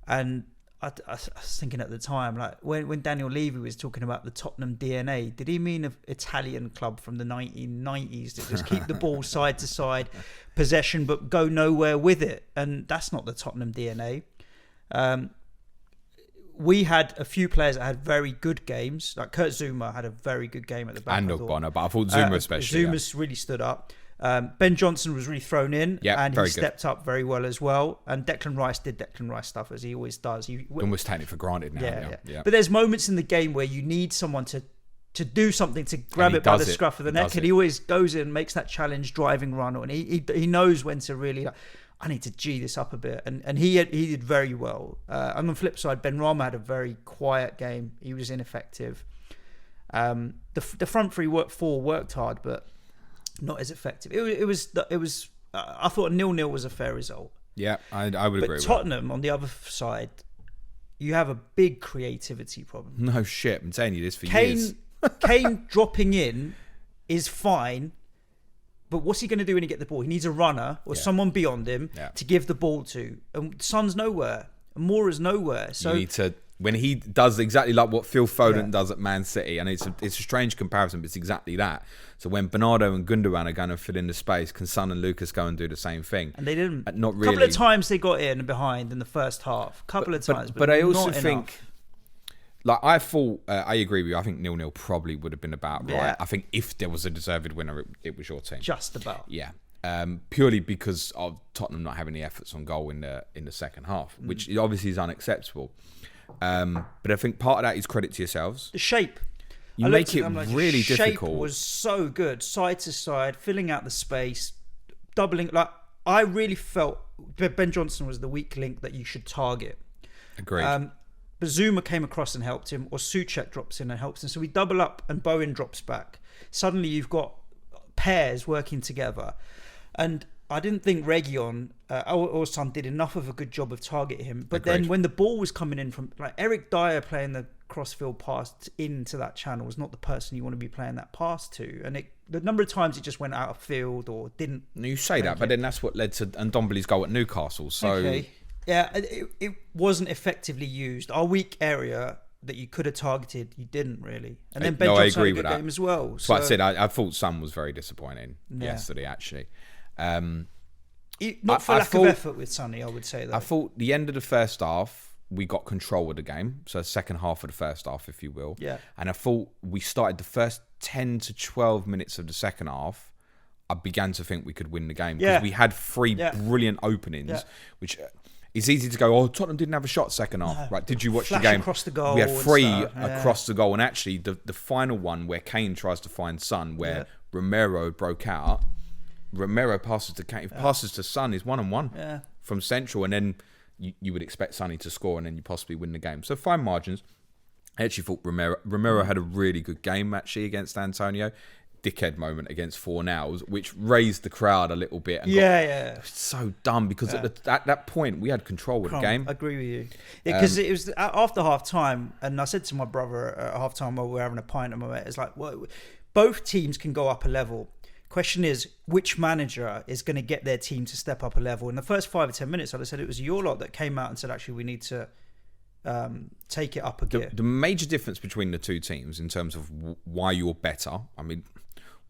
and I was thinking at the time, like when Daniel Levy was talking about the Tottenham DNA, did he mean an Italian club from the 1990s that just keep the ball side to side, possession, but go nowhere with it? And that's not the Tottenham DNA. We had a few players that had very good games. Like Kurt Zuma had a very good game at the back. And Ogbonna, but I thought Zuma especially. Zuma's really stood up. Ben Johnson was really thrown in, and he stepped up very well as well. And Declan Rice did Declan Rice stuff, as he always does. Almost taking it for granted now. Yeah. But there's moments in the game where you need someone to do something, to grab it by the scruff of the neck, and he always goes in, makes that challenge driving run, and he knows when to really. I need to G this up a bit, and he did very well. On the flip side, Ben Rama had a very quiet game. He was ineffective. The front three worked hard, but not as effective. It was. I thought 0-0 was a fair result. Yeah, I would agree. But Tottenham on the other side, you have a big creativity problem. No shit, I'm telling you this for years. Kane dropping in is fine. But what's he going to do when he gets the ball? He needs a runner or someone beyond him to give the ball to. And Son's nowhere. And Moura's nowhere. So you need to, when he does exactly like what Phil Foden does at Man City, and it's a strange comparison, but it's exactly that. So when Bernardo and Gundogan are going to fill in the space, can Son and Lucas go and do the same thing? And they didn't. Not really. A couple of times they got in and behind in the first half. But I also not think... enough. Like, I thought, I agree with you. I think 0-0 probably would have been about right. Yeah. I think if there was a deserved winner, it was your team. Just about. Yeah. Purely because of Tottenham not having the efforts on goal in the second half, which obviously is unacceptable. But I think part of that is credit to yourselves. The shape. You make it really difficult. Shape was so good, side to side, filling out the space, doubling. Like, I really felt Ben Johnson was the weak link that you should target. Agreed. But Zuma came across and helped him, or Souček drops in and helps him. So we double up and Bowen drops back. Suddenly you've got pairs working together. And I didn't think Reguilon or Son did enough of a good job of targeting him. But then when the ball was coming in from, like, Eric Dyer playing the crossfield pass into that channel was not the person you want to be playing that pass to. And the number of times it just went out of field or didn't. You say that, but then that's what led to Ndombele's goal at Newcastle. So. Okay. Yeah, it wasn't effectively used. Our weak area that you could have targeted, you didn't really. And then Ben Johnson had a good game as well. So I said I thought Son was very disappointing yesterday, actually. Not for lack of effort with Sonny, I would say, though. I thought the end of the first half, we got control of the game. So second half of the first half, if you will. Yeah. And I thought we started the first 10 to 12 minutes of the second half, I began to think we could win the game. Because we had three brilliant openings, which... It's easy to go, Tottenham didn't have a shot second half. No. Right? Did you watch the game? Across the goal. We had three across the goal. And actually, the final one where Kane tries to find Son, where Romero broke out, Romero passes to Kane, passes to Son, is 1-on-1 from central. And then you would expect Sonny to score and then you possibly win the game. So fine margins. I actually thought Romero had a really good game, actually, against Antonio. Dickhead moment against Fornals, which raised the crowd a little bit. And it's so dumb because at that point we had control of the game. I agree with you. Because it was after half time, and I said to my brother at half time while we were having a pint, and it's like, well, both teams can go up a level. Question is, which manager is going to get their team to step up a level? In the first 5 or 10 minutes, I said it was your lot that came out and said, actually, we need to take it up a gear. The major difference between the two teams in terms of why you're better, I mean,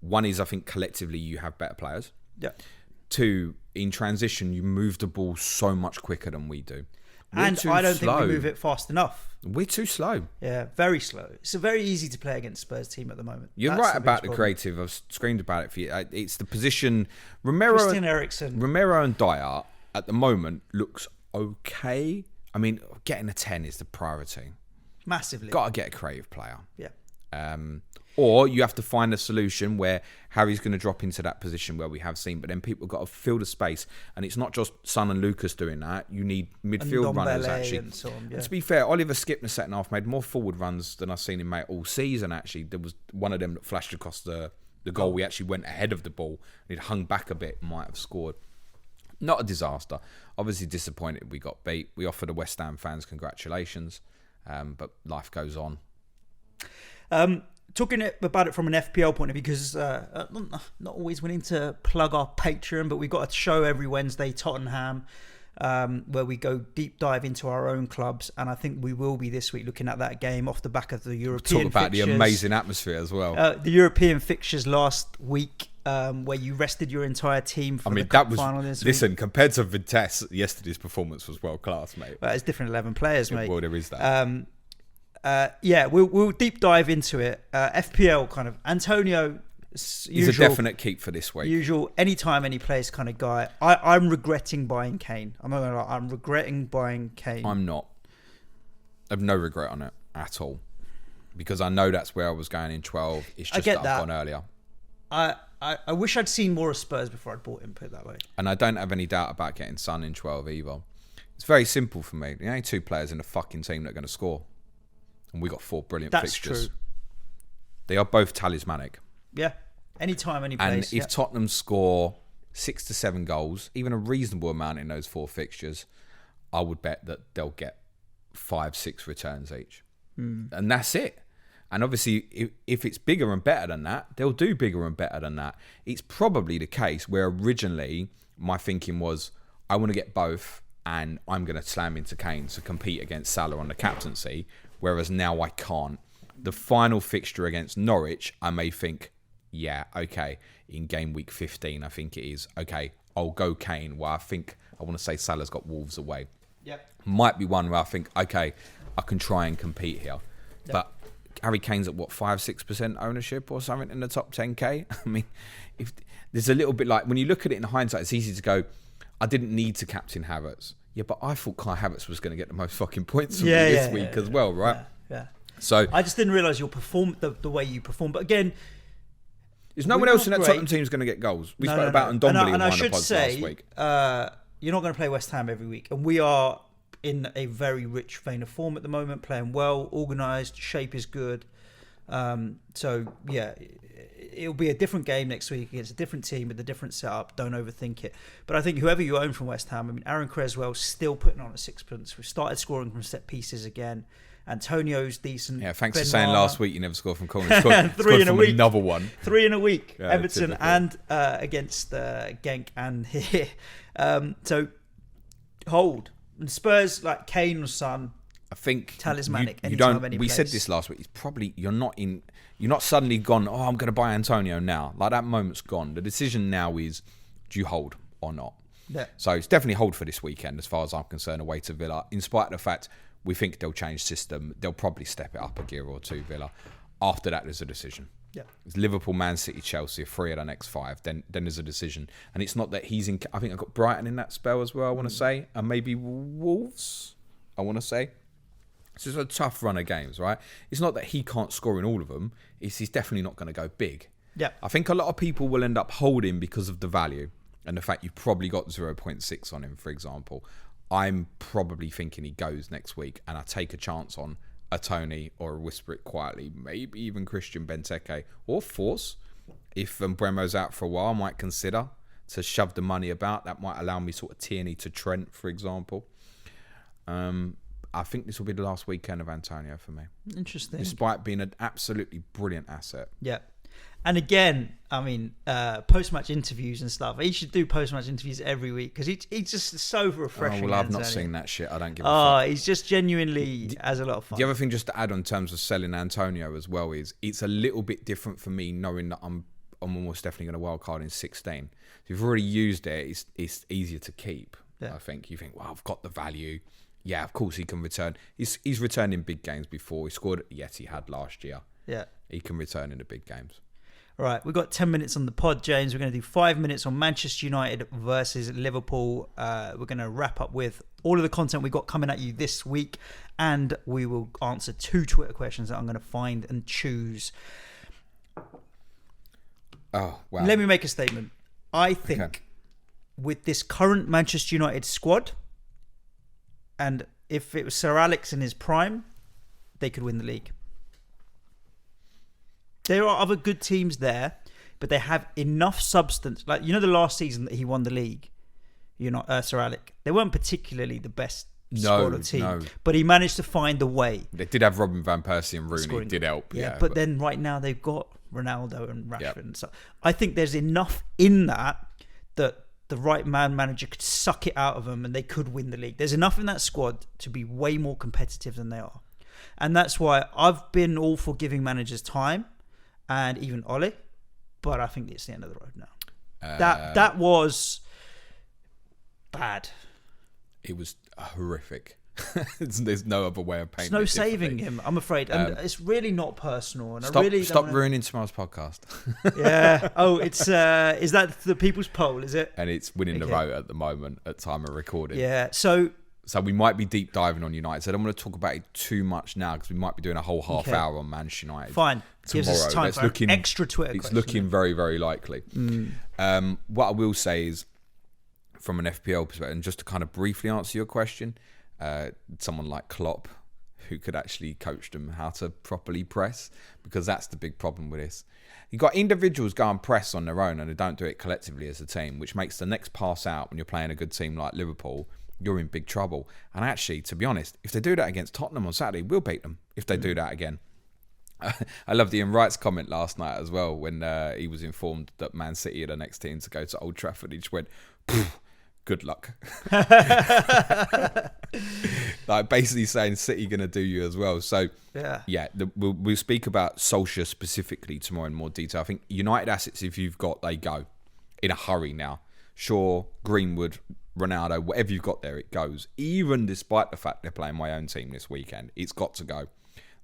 one is, I think, collectively you have better players. Yeah. Two, in transition, you move the ball so much quicker than we do. And I don't think we move it fast enough. We're too slow. Yeah, very slow. It's very easy to play against Spurs team at the moment. You're right about the creative. I've screamed about it for you. It's the position. Christian Eriksen. Romero and Dyer, at the moment, looks okay. I mean, getting a 10 is the priority. Massively. Got to get a creative player. Yeah. Or you have to find a solution where Harry's going to drop into that position where we have seen, but then people got to fill the space. And it's not just Son and Lucas doing that. You need midfield runners, actually. And so on, and to be fair, Oliver Skip in the second half made more forward runs than I've seen him make all season, actually. There was one of them that flashed across the goal. We actually went ahead of the ball and it hung back a bit and might have scored. Not a disaster. Obviously disappointed we got beat. We offer the West Ham fans congratulations, but life goes on. Talking about it from an FPL point of view, because not always willing to plug our Patreon, but we've got a show every Wednesday, Tottenham, where we go deep dive into our own clubs, and I think we will be this week looking at that game off the back of the European Talk about fixtures. The amazing atmosphere as well. The European fixtures last week, where you rested your entire team for the cup final this week. Listen, compared to Vitesse, yesterday's performance was world class, mate. Well, it's different 11 players, mate. Well, there is that. We'll deep dive into it. FPL kind of Antonio. He's a definite keep for this week. Usual, anytime, any place kind of guy. I'm regretting buying Kane. I'm not gonna lie. I'm regretting buying Kane. I'm not. I have no regret on it at all, because I know that's where I was going in 12. It's just that I've gone earlier. I wish I'd seen more of Spurs before I'd bought him, put it that way. And I don't have any doubt about getting Son in 12 either. It's very simple for me. The only two players in the fucking team that are going to score. And we got 4 brilliant fixtures. That's true. They are both talismanic. Yeah. Anytime, any place. And if Tottenham score 6 to 7 goals, even a reasonable amount in those 4 fixtures, I would bet that they'll get 5-6 returns each. And that's it. And obviously, if it's bigger and better than that, they'll do bigger and better than that. It's probably the case where originally my thinking was, I want to get both and I'm going to slam into Kane to compete against Salah on the captaincy, whereas now I can't. The final fixture against Norwich, I may think, yeah, okay, in game week 15, I think it is, okay, I'll go Kane, where I think, I want to say Salah's got Wolves away. Yep. Might be one where I think, okay, I can try and compete here. Yep. But Harry Kane's at 5-6% ownership or something in the top 10k. I mean, if there's a little bit like, when you look at it in hindsight, it's easy to go, I didn't need to captain Havertz. Yeah, but I thought Kai Havertz was going to get the most fucking points from me this week as well, right? Yeah. So I just didn't realise you'll perform the way you perform. But again, there's no one else in that Tottenham team who's going to get goals. We spoke about Ndombele in one of the pods last week. You're not going to play West Ham every week, and we are in a very rich vein of form at the moment, playing well, organised, shape is good. So yeah, it'll be a different game next week against a different team with a different setup. Don't overthink it. But I think whoever you own from West Ham, I mean, Aaron Creswell's still putting on a sixpence. We've started scoring from set pieces again. Antonio's decent. Yeah, thanks for saying last week you never scored from corners. Scored 3 in a week. Another one. 3 in a week. Yeah, Everton typical. and against Genk and here. So hold. And Spurs, like Kane or Son, I think talismanic. You don't. We said this last week. It's probably you're not suddenly gone. Oh, I'm going to buy Antonio now. Like that moment's gone. The decision now is, do you hold or not? Yeah. So it's definitely hold for this weekend, as far as I'm concerned. Away to Villa, in spite of the fact we think they'll change system, they'll probably step it up a gear or two. Villa. After that, there's a decision. Yeah. It's Liverpool, Man City, Chelsea, 3 of the next 5. Then there's a decision, and it's not that he's in. I think I got Brighton in that spell as well. I want to say, and maybe Wolves. I want to say. It's just a tough run of games, right? It's not that he can't score in all of them. He's definitely not going to go big. Yeah. I think a lot of people will end up holding because of the value and the fact you've probably got 0.6 on him, for example. I'm probably thinking he goes next week, and I take a chance on a Tony or a Whisper It Quietly, maybe even Christian Benteke or Force. If Bremo's out for a while, I might consider to shove the money about. That might allow me sort of Tierney to Trent, for example. I think this will be the last weekend of Antonio for me. Interesting. Despite being an absolutely brilliant asset. Yeah. And again, I mean, post-match interviews and stuff. He should do post-match interviews every week because he's just so refreshing. Oh, well, I've not seen that shit. I don't give a fuck. He's just genuinely has a lot of fun. The other thing just to add on terms of selling Antonio as well is it's a little bit different for me knowing that I'm almost definitely going to wildcard in 16. So if you've already used it, it's easier to keep. Yeah. I think you think, well, I've got the value. Yeah, of course he can return. He's returned in big games before. He scored, yes, he had last year. Yeah. He can return in the big games. All right, we've got 10 minutes on the pod, James. We're going to do 5 minutes on Manchester United versus Liverpool. We're going to wrap up with all of the content we've got coming at you this week. And we will answer 2 Twitter questions that I'm going to find and choose. Oh, wow. Let me make a statement. I think with this current Manchester United squad, and if it was Sir Alex in his prime, they could win the league. There are other good teams there, but they have enough substance. Like, the last season that he won the league, Sir Alex, they weren't particularly the best squad or team, but he managed to find a way. They did have Robin van Persie and Rooney. It did help. Yeah, but then right now they've got Ronaldo and Rashford. And so I think there's enough in that the right manager could suck it out of them and they could win the league. There's enough in that squad to be way more competitive than they are. And that's why I've been all for giving managers time, and even Ole, but I think it's the end of the road now. That was bad. It was horrific. There's no other way of painting it. There's no saving him, I'm afraid. And it's really not personal. And stop ruining tomorrow's podcast. Yeah. Oh, it's is that the People's Poll, is it? And it's winning the vote at the moment at time of recording. Yeah. So we might be deep diving on United. So I don't want to talk about it too much now because we might be doing a whole half hour on Manchester United. Fine. Tomorrow. Gives us time for extra Twitter It's question, looking very, very likely. What I will say is, from an FPL perspective, and just to kind of briefly answer your question, someone like Klopp, who could actually coach them how to properly press, because that's the big problem with this. You've got individuals go and press on their own and they don't do it collectively as a team, which makes the next pass out when you're playing a good team like Liverpool, you're in big trouble. And actually, to be honest, if they do that against Tottenham on Saturday, we'll beat them if they do that again. I loved Ian Wright's comment last night as well when he was informed that Man City are the next team to go to Old Trafford. He just went, good luck. Like basically saying City going to do you as well. So we'll speak about Solskjaer specifically tomorrow in more detail. I think United assets, if you've got, they go in a hurry now. Shaw, Greenwood, Ronaldo, whatever you've got there, it goes. Even despite the fact they're playing my own team this weekend, it's got to go.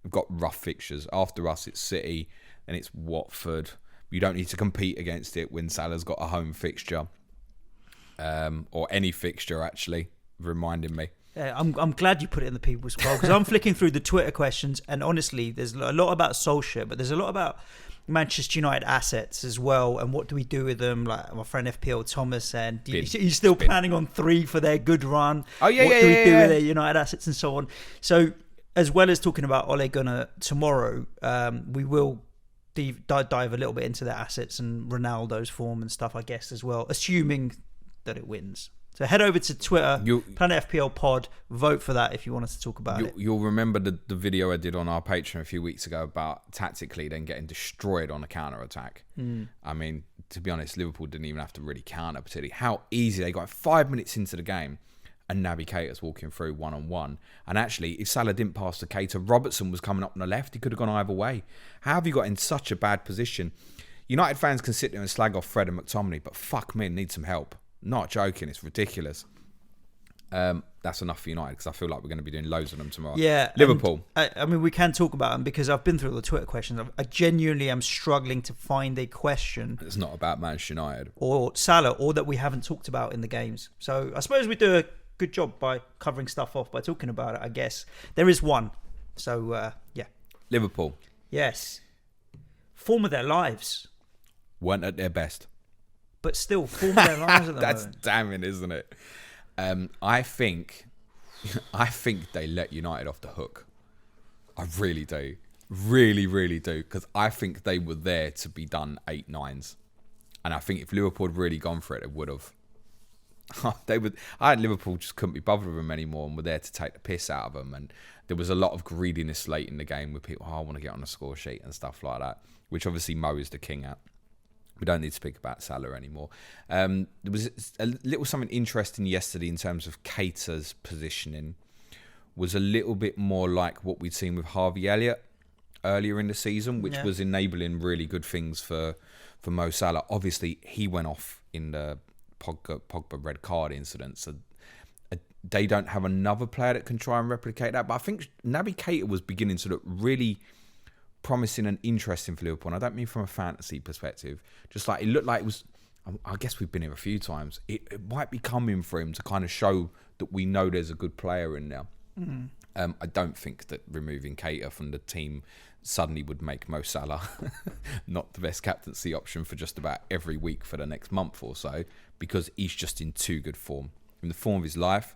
We've got rough fixtures. After us, it's City, and it's Watford. You don't need to compete against it when Salah's got a home fixture. Or any fixture, actually, reminding me. Yeah, I'm glad you put it in the People's Poll, because I'm flicking through the Twitter questions, and honestly, there's a lot about Solskjaer, but there's a lot about Manchester United assets as well, and what do we do with them? Like my friend FPL Thomas said, are you still planning on 3 for their good run? Oh yeah, what do we do with their United assets and so on? So, as well as talking about Ole Gunnar tomorrow, we will dive a little bit into their assets and Ronaldo's form and stuff, I guess, as well, assuming that it wins. So head over to Twitter, Planet FPL Pod, vote for that if you want us to talk about it. You'll remember the video I did on our Patreon a few weeks ago about tactically then getting destroyed on a counter-attack. I mean, to be honest, Liverpool didn't even have to really counter particularly. How easy they got 5 minutes into the game and Naby Keita's walking through one-on-one. And actually, if Salah didn't pass to Keita, Robertson was coming up on the left. He could have gone either way. How have you got in such a bad position? United fans can sit there and slag off Fred and McTominay, but fuck me, need some help. Not joking, it's ridiculous. That's enough for United because I feel like we're going to be doing loads of them tomorrow. Yeah, Liverpool. I mean, we can talk about them because I've been through the Twitter questions. I genuinely am struggling to find a question. It's not about Manchester United or Salah, or that we haven't talked about in the games. So I suppose we do a good job by covering stuff off by talking about it. I guess there is one. So yeah, Liverpool. Yes, form of their lives. Weren't at their best. But still, form their lives at the That's moment. damning, isn't it? I think they let United off the hook. I really do. Really, really do. Because I think they were there to be done 8-9s. And I think if Liverpool had really gone for it, they would have. Liverpool just couldn't be bothered with them anymore and were there to take the piss out of them. And there was a lot of greediness late in the game with people, I want to get on the score sheet and stuff like that. Which obviously Mo is the king at. We don't need to speak about Salah anymore. There was a little something interesting yesterday in terms of Keita's positioning. Was a little bit more like what we'd seen with Harvey Elliott earlier in the season, which was enabling really good things for Mo Salah. Obviously, he went off in the Pogba red card incident, so they don't have another player that can try and replicate that. But I think Naby Keita was beginning to look really promising and interesting for Liverpool. And I don't mean from a fantasy perspective. Just like it looked like it was, I guess we've been here a few times. It might be coming for him to kind of show that we know there's a good player in there. I don't think that removing Keita from the team suddenly would make Mo Salah not the best captaincy option for just about every week for the next month or so, because he's just in too good form. In the form of his life,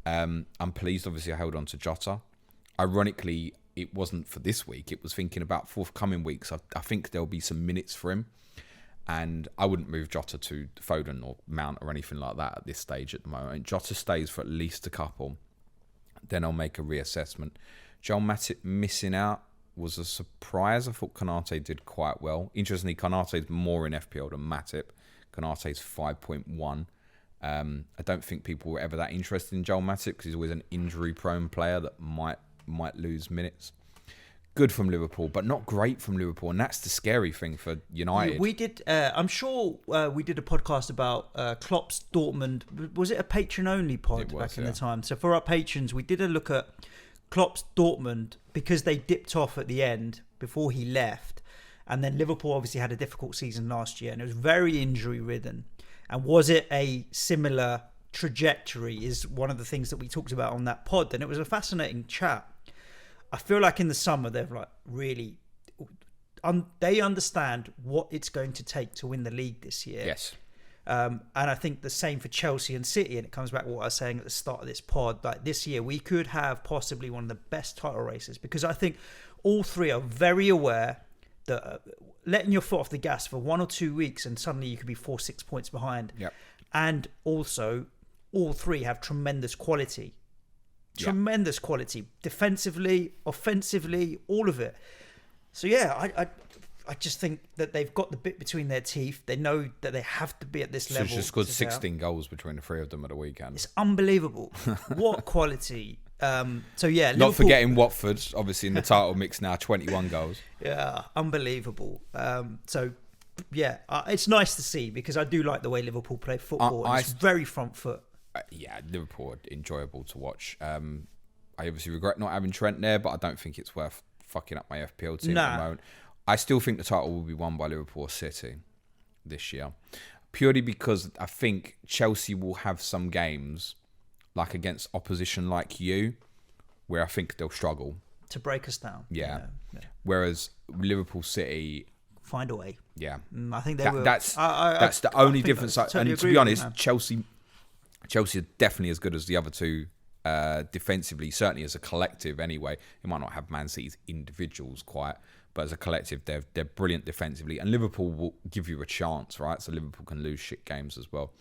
I'm pleased, obviously, I held on to Jota. Ironically, it wasn't for this week. It was thinking about forthcoming weeks. I think there'll be some minutes for him. And I wouldn't move Jota to Foden or Mount or anything like that at this stage at the moment. Jota stays for at least a couple. Then I'll make a reassessment. Joel Matip missing out was a surprise. I thought Konate did quite well. Interestingly, Konate's more in FPL than Matip. Konate's 5.1. I don't think people were ever that interested in Joel Matip because he's always an injury-prone player that might lose minutes. Good from Liverpool, but not great from Liverpool, and that's the scary thing for United. Yeah, we did. I'm sure we did a podcast about Klopp's Dortmund. Was it a patron-only pod back in the time? So for our patrons, we did a look at Klopp's Dortmund because they dipped off at the end before he left, and then Liverpool obviously had a difficult season last year, and it was very injury-ridden. And was it a similar trajectory? Is one of the things that we talked about on that pod, and it was a fascinating chat. I feel like in the summer they've like really they understand what it's going to take to win the league this year. Yes. And I think the same for Chelsea and City, and it comes back to what I was saying at the start of this pod. Like this year, we could have possibly one of the best title races because I think all three are very aware that letting your foot off the gas for 1 or 2 weeks and suddenly you could be 4-6 points behind. Yep. And also, all three have tremendous quality. Tremendous quality, defensively, offensively, all of it. So yeah, I just think that they've got the bit between their teeth. They know that they have to be at this level. So just scored 16 goals between the three of them at the weekend. It's unbelievable. What quality. So yeah, not forgetting Watford, obviously in the title mix now, 21 goals. Yeah, unbelievable. So yeah, it's nice to see because I do like the way Liverpool play football. It's very front foot. Yeah, Liverpool are enjoyable to watch. I obviously regret not having Trent there, but I don't think it's worth fucking up my FPL team at the moment. I still think the title will be won by Liverpool or City this year. Purely because I think Chelsea will have some games, like against opposition like you, where I think they'll struggle. To break us down. Yeah. Whereas Liverpool City... Find a way. Yeah. I think they will. That's the only difference. Totally and to be honest, Chelsea are definitely as good as the other two defensively, certainly as a collective anyway. You might not have Man City's individuals quite, but as a collective, they're brilliant defensively. And Liverpool will give you a chance, right? So Liverpool can lose shit games as well.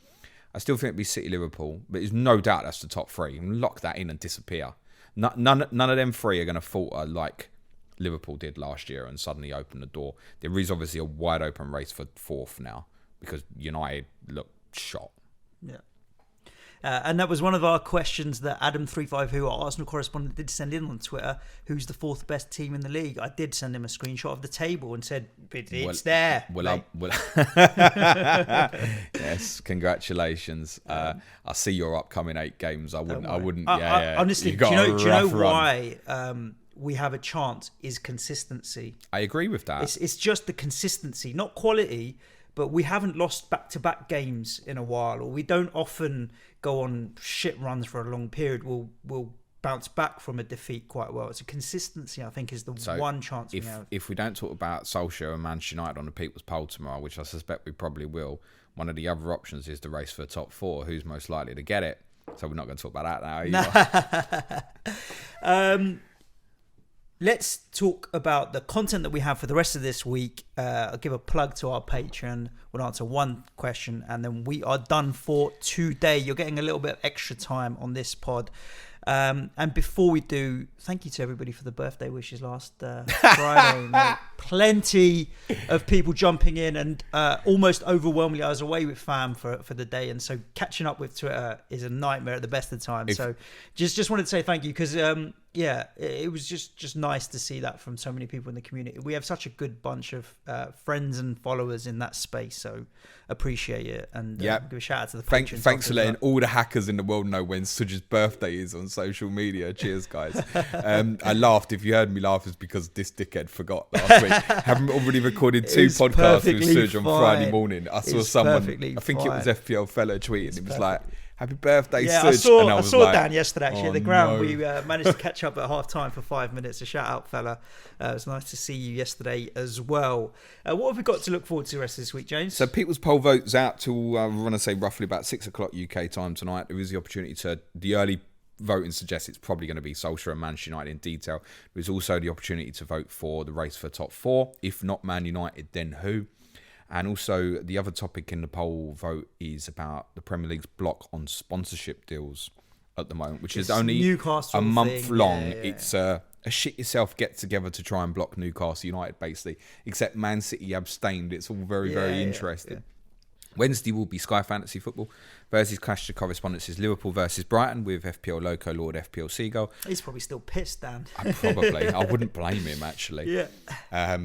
I still think it'll be City-Liverpool, but there's no doubt that's the top three. Lock that in and disappear. None of them three are going to falter like Liverpool did last year and suddenly open the door. There is obviously a wide open race for fourth now because United look shot. Yeah. And that was one of our questions that Adam352, our Arsenal correspondent, did send in on Twitter. Who's the fourth best team in the league? I did send him a screenshot of the table and said, it's there. Yes, congratulations. I see your upcoming 8 games. I wouldn't. Honestly, do you know why we have a chance is consistency. I agree with that. It's just the consistency, not quality. But we haven't lost back-to-back games in a while, or we don't often go on shit runs for a long period. We'll bounce back from a defeat quite well. It's a consistency, I think, is the one chance we have. If we don't talk about Solskjaer and Manchester United on the People's Poll tomorrow, which I suspect we probably will, one of the other options is the race for the top 4. Who's most likely to get it? So we're not going to talk about that now either. Let's talk about the content that we have for the rest of this week. I'll give a plug to our Patreon. We'll answer one question and then we are done for today. You're getting a little bit of extra time on this pod. And before we do, thank you to everybody for the birthday wishes last Friday. Mate. Plenty of people jumping in and almost overwhelmingly, I was away with fam for the day. And so catching up with Twitter is a nightmare at the best of times. So just wanted to say thank you because... it was just nice to see that from so many people in the community. We have such a good bunch of friends and followers in that space, so appreciate it. And give a shout out to the patrons. Thanks for letting all the hackers in the world know when Suj's birthday is on social media. Cheers, guys. I laughed. If you heard me laugh, it's because this dickhead forgot last week. Haven't already recorded 2 podcasts with Suj on Friday morning. I saw someone, I think it was FPL Fellow tweeting. It was like, happy birthday, Yeah, Suj. I saw Dan yesterday actually at the ground. No. We managed to catch up at half time for 5 minutes. A shout out, fella. It was nice to see you yesterday as well. What have we got to look forward to the rest of this week, James? So people's poll votes out till I want to say roughly about 6 o'clock UK time tonight. There is the opportunity to the early voting suggests it's probably going to be Solskjaer and Manchester United in detail. There's also the opportunity to vote for the race for top 4. If not Man United, then who? And also the other topic in the poll vote is about the Premier League's block on sponsorship deals at the moment, which is only Newcastle a month long. Yeah. It's a shit yourself get together to try and block Newcastle United, basically. Except Man City abstained. It's all very interesting. Yeah. Wednesday will be Sky Fantasy Football. Thursday's Clash of Correspondence is Liverpool versus Brighton with FPL Loco Lord FPL Seagull. He's probably still pissed, Dan. I wouldn't blame him, actually. Yeah.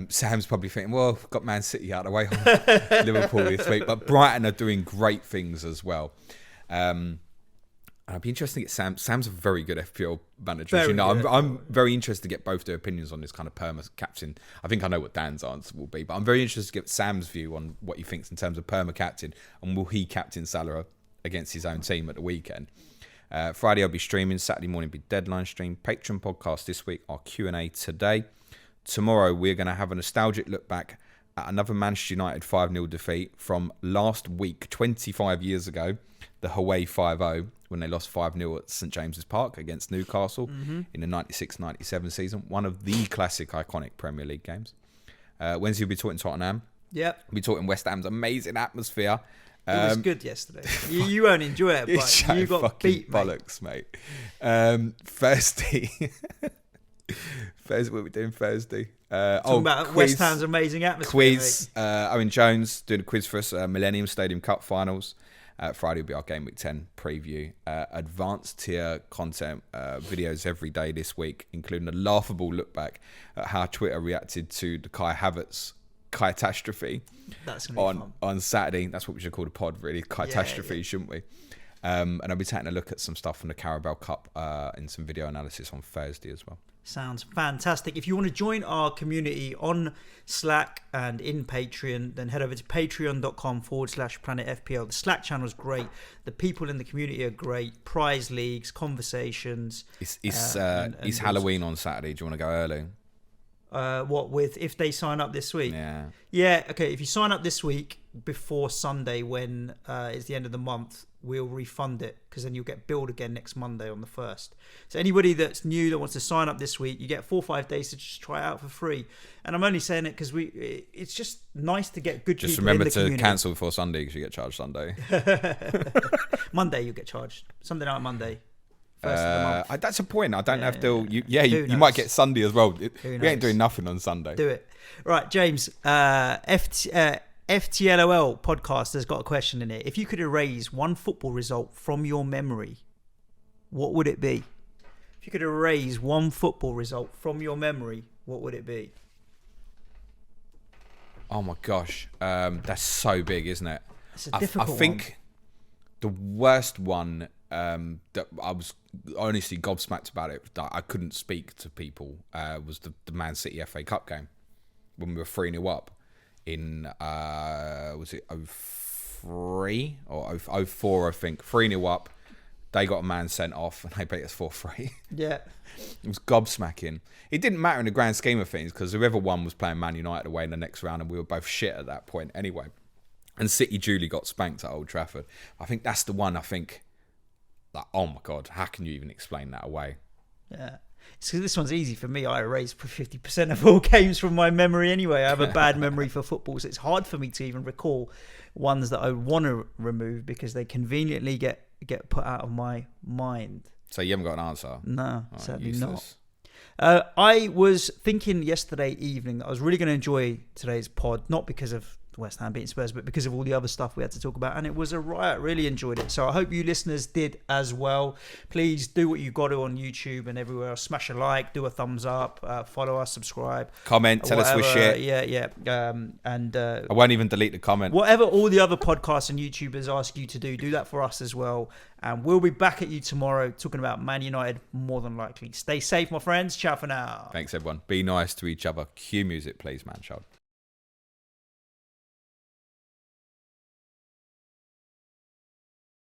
Sam's probably thinking, well, I've got Man City out of the way on Liverpool this week. But Brighton are doing great things as well. I'd be interested to get Sam's a very good FPL manager. I'm very interested to get both their opinions on this kind of perma captain. I think I know what Dan's answer will be, but I'm very interested to get Sam's view on what he thinks in terms of perma captain and will he captain Salah against his own team at the weekend. Friday I'll be streaming. Saturday morning will be deadline stream. Patreon podcast this week. Our Q&A today. Tomorrow we're going to have a nostalgic look back at another Manchester United 5-0 defeat from last week, 25 years ago, the Hawaii 5-0. When they lost 5-0 at St James's Park against Newcastle in the 96-97 season. One of the classic, iconic Premier League games. Wednesday, we'll be talking Tottenham. Yep. We'll be talking West Ham's amazing atmosphere. It was good yesterday. You won't enjoy it, but you got beat, bollocks, mate. Thursday. What are we doing Thursday? Talking about quiz, West Ham's amazing atmosphere. Quiz. Owen Jones doing a quiz for us. Millennium Stadium Cup finals. Friday will be our Gameweek 10 preview. Advanced tier content videos every day this week, including a laughable look back at how Twitter reacted to the Kai Havertz Kaitastrophe on Saturday. That's what we should call the pod, really. Kaitastrophe, shouldn't we? And I'll be taking a look at some stuff from the Carabao Cup and some video analysis on Thursday as well. Sounds fantastic. If you want to join our community on Slack and in Patreon, then head over to patreon.com/Planet FPL. The Slack channel is great. The people in the community are great. Prize leagues, conversations. It's Halloween on Saturday. Do you want to go early? If they sign up this week? Yeah. Okay. If you sign up this week before Sunday, when it's the end of the month, we'll refund it because then you'll get billed again next Monday on the 1st. So anybody that's new that wants to sign up this week, you get 4 or 5 days to just try it out for free. And I'm only saying it because it's just nice to get good just people in the remember community. To cancel before Sunday because you get charged Sunday. Monday you'll get charged. Sunday night Monday. First of the month. That's a point. I don't have to. You might get Sunday as well. We ain't doing nothing on Sunday. Do it. Right, James. FTLOL podcast has got a question in it. If you could erase one football result from your memory, what would it be? If you could erase one football result from your memory, what would it be? Oh my gosh, that's so big, isn't it? It's a difficult one. I think the worst one that I was honestly gobsmacked about it, that I couldn't speak to people, was the Man City FA Cup game when we were 3-0 up in was it 03 or 04, I think. 3-0 up, they got a man sent off and they beat us 4-3. Yeah, it was gobsmacking. It didn't matter in the grand scheme of things because whoever won was playing Man United away in the next round, and we were both shit at that point anyway. And City duly got spanked at Old Trafford. I think that's the one. I think, like, oh my god, how can you even explain that away? Yeah. So this one's easy for me. I erase 50% of all games from my memory anyway. I have a bad memory for football, so it's hard for me to even recall ones that I want to remove because they conveniently get put out of my mind. So you haven't got an answer? No, sadly not. I was thinking yesterday evening that I was really going to enjoy today's pod, not because of West Ham beating Spurs, but because of all the other stuff we had to talk about, and it was a riot. Really enjoyed it. So I hope you listeners did as well. Please do what you got to on YouTube and everywhere else. Smash a like, do a thumbs up, follow us, subscribe, comment, tell us we're shit. Yeah. And I won't even delete the comment. Whatever all the other podcasts and YouTubers ask you to do that for us as well. And we'll be back at you tomorrow talking about Man United, more than likely. Stay safe, my friends. Ciao for now. Thanks, everyone. Be nice to each other. Cue music, please, man child.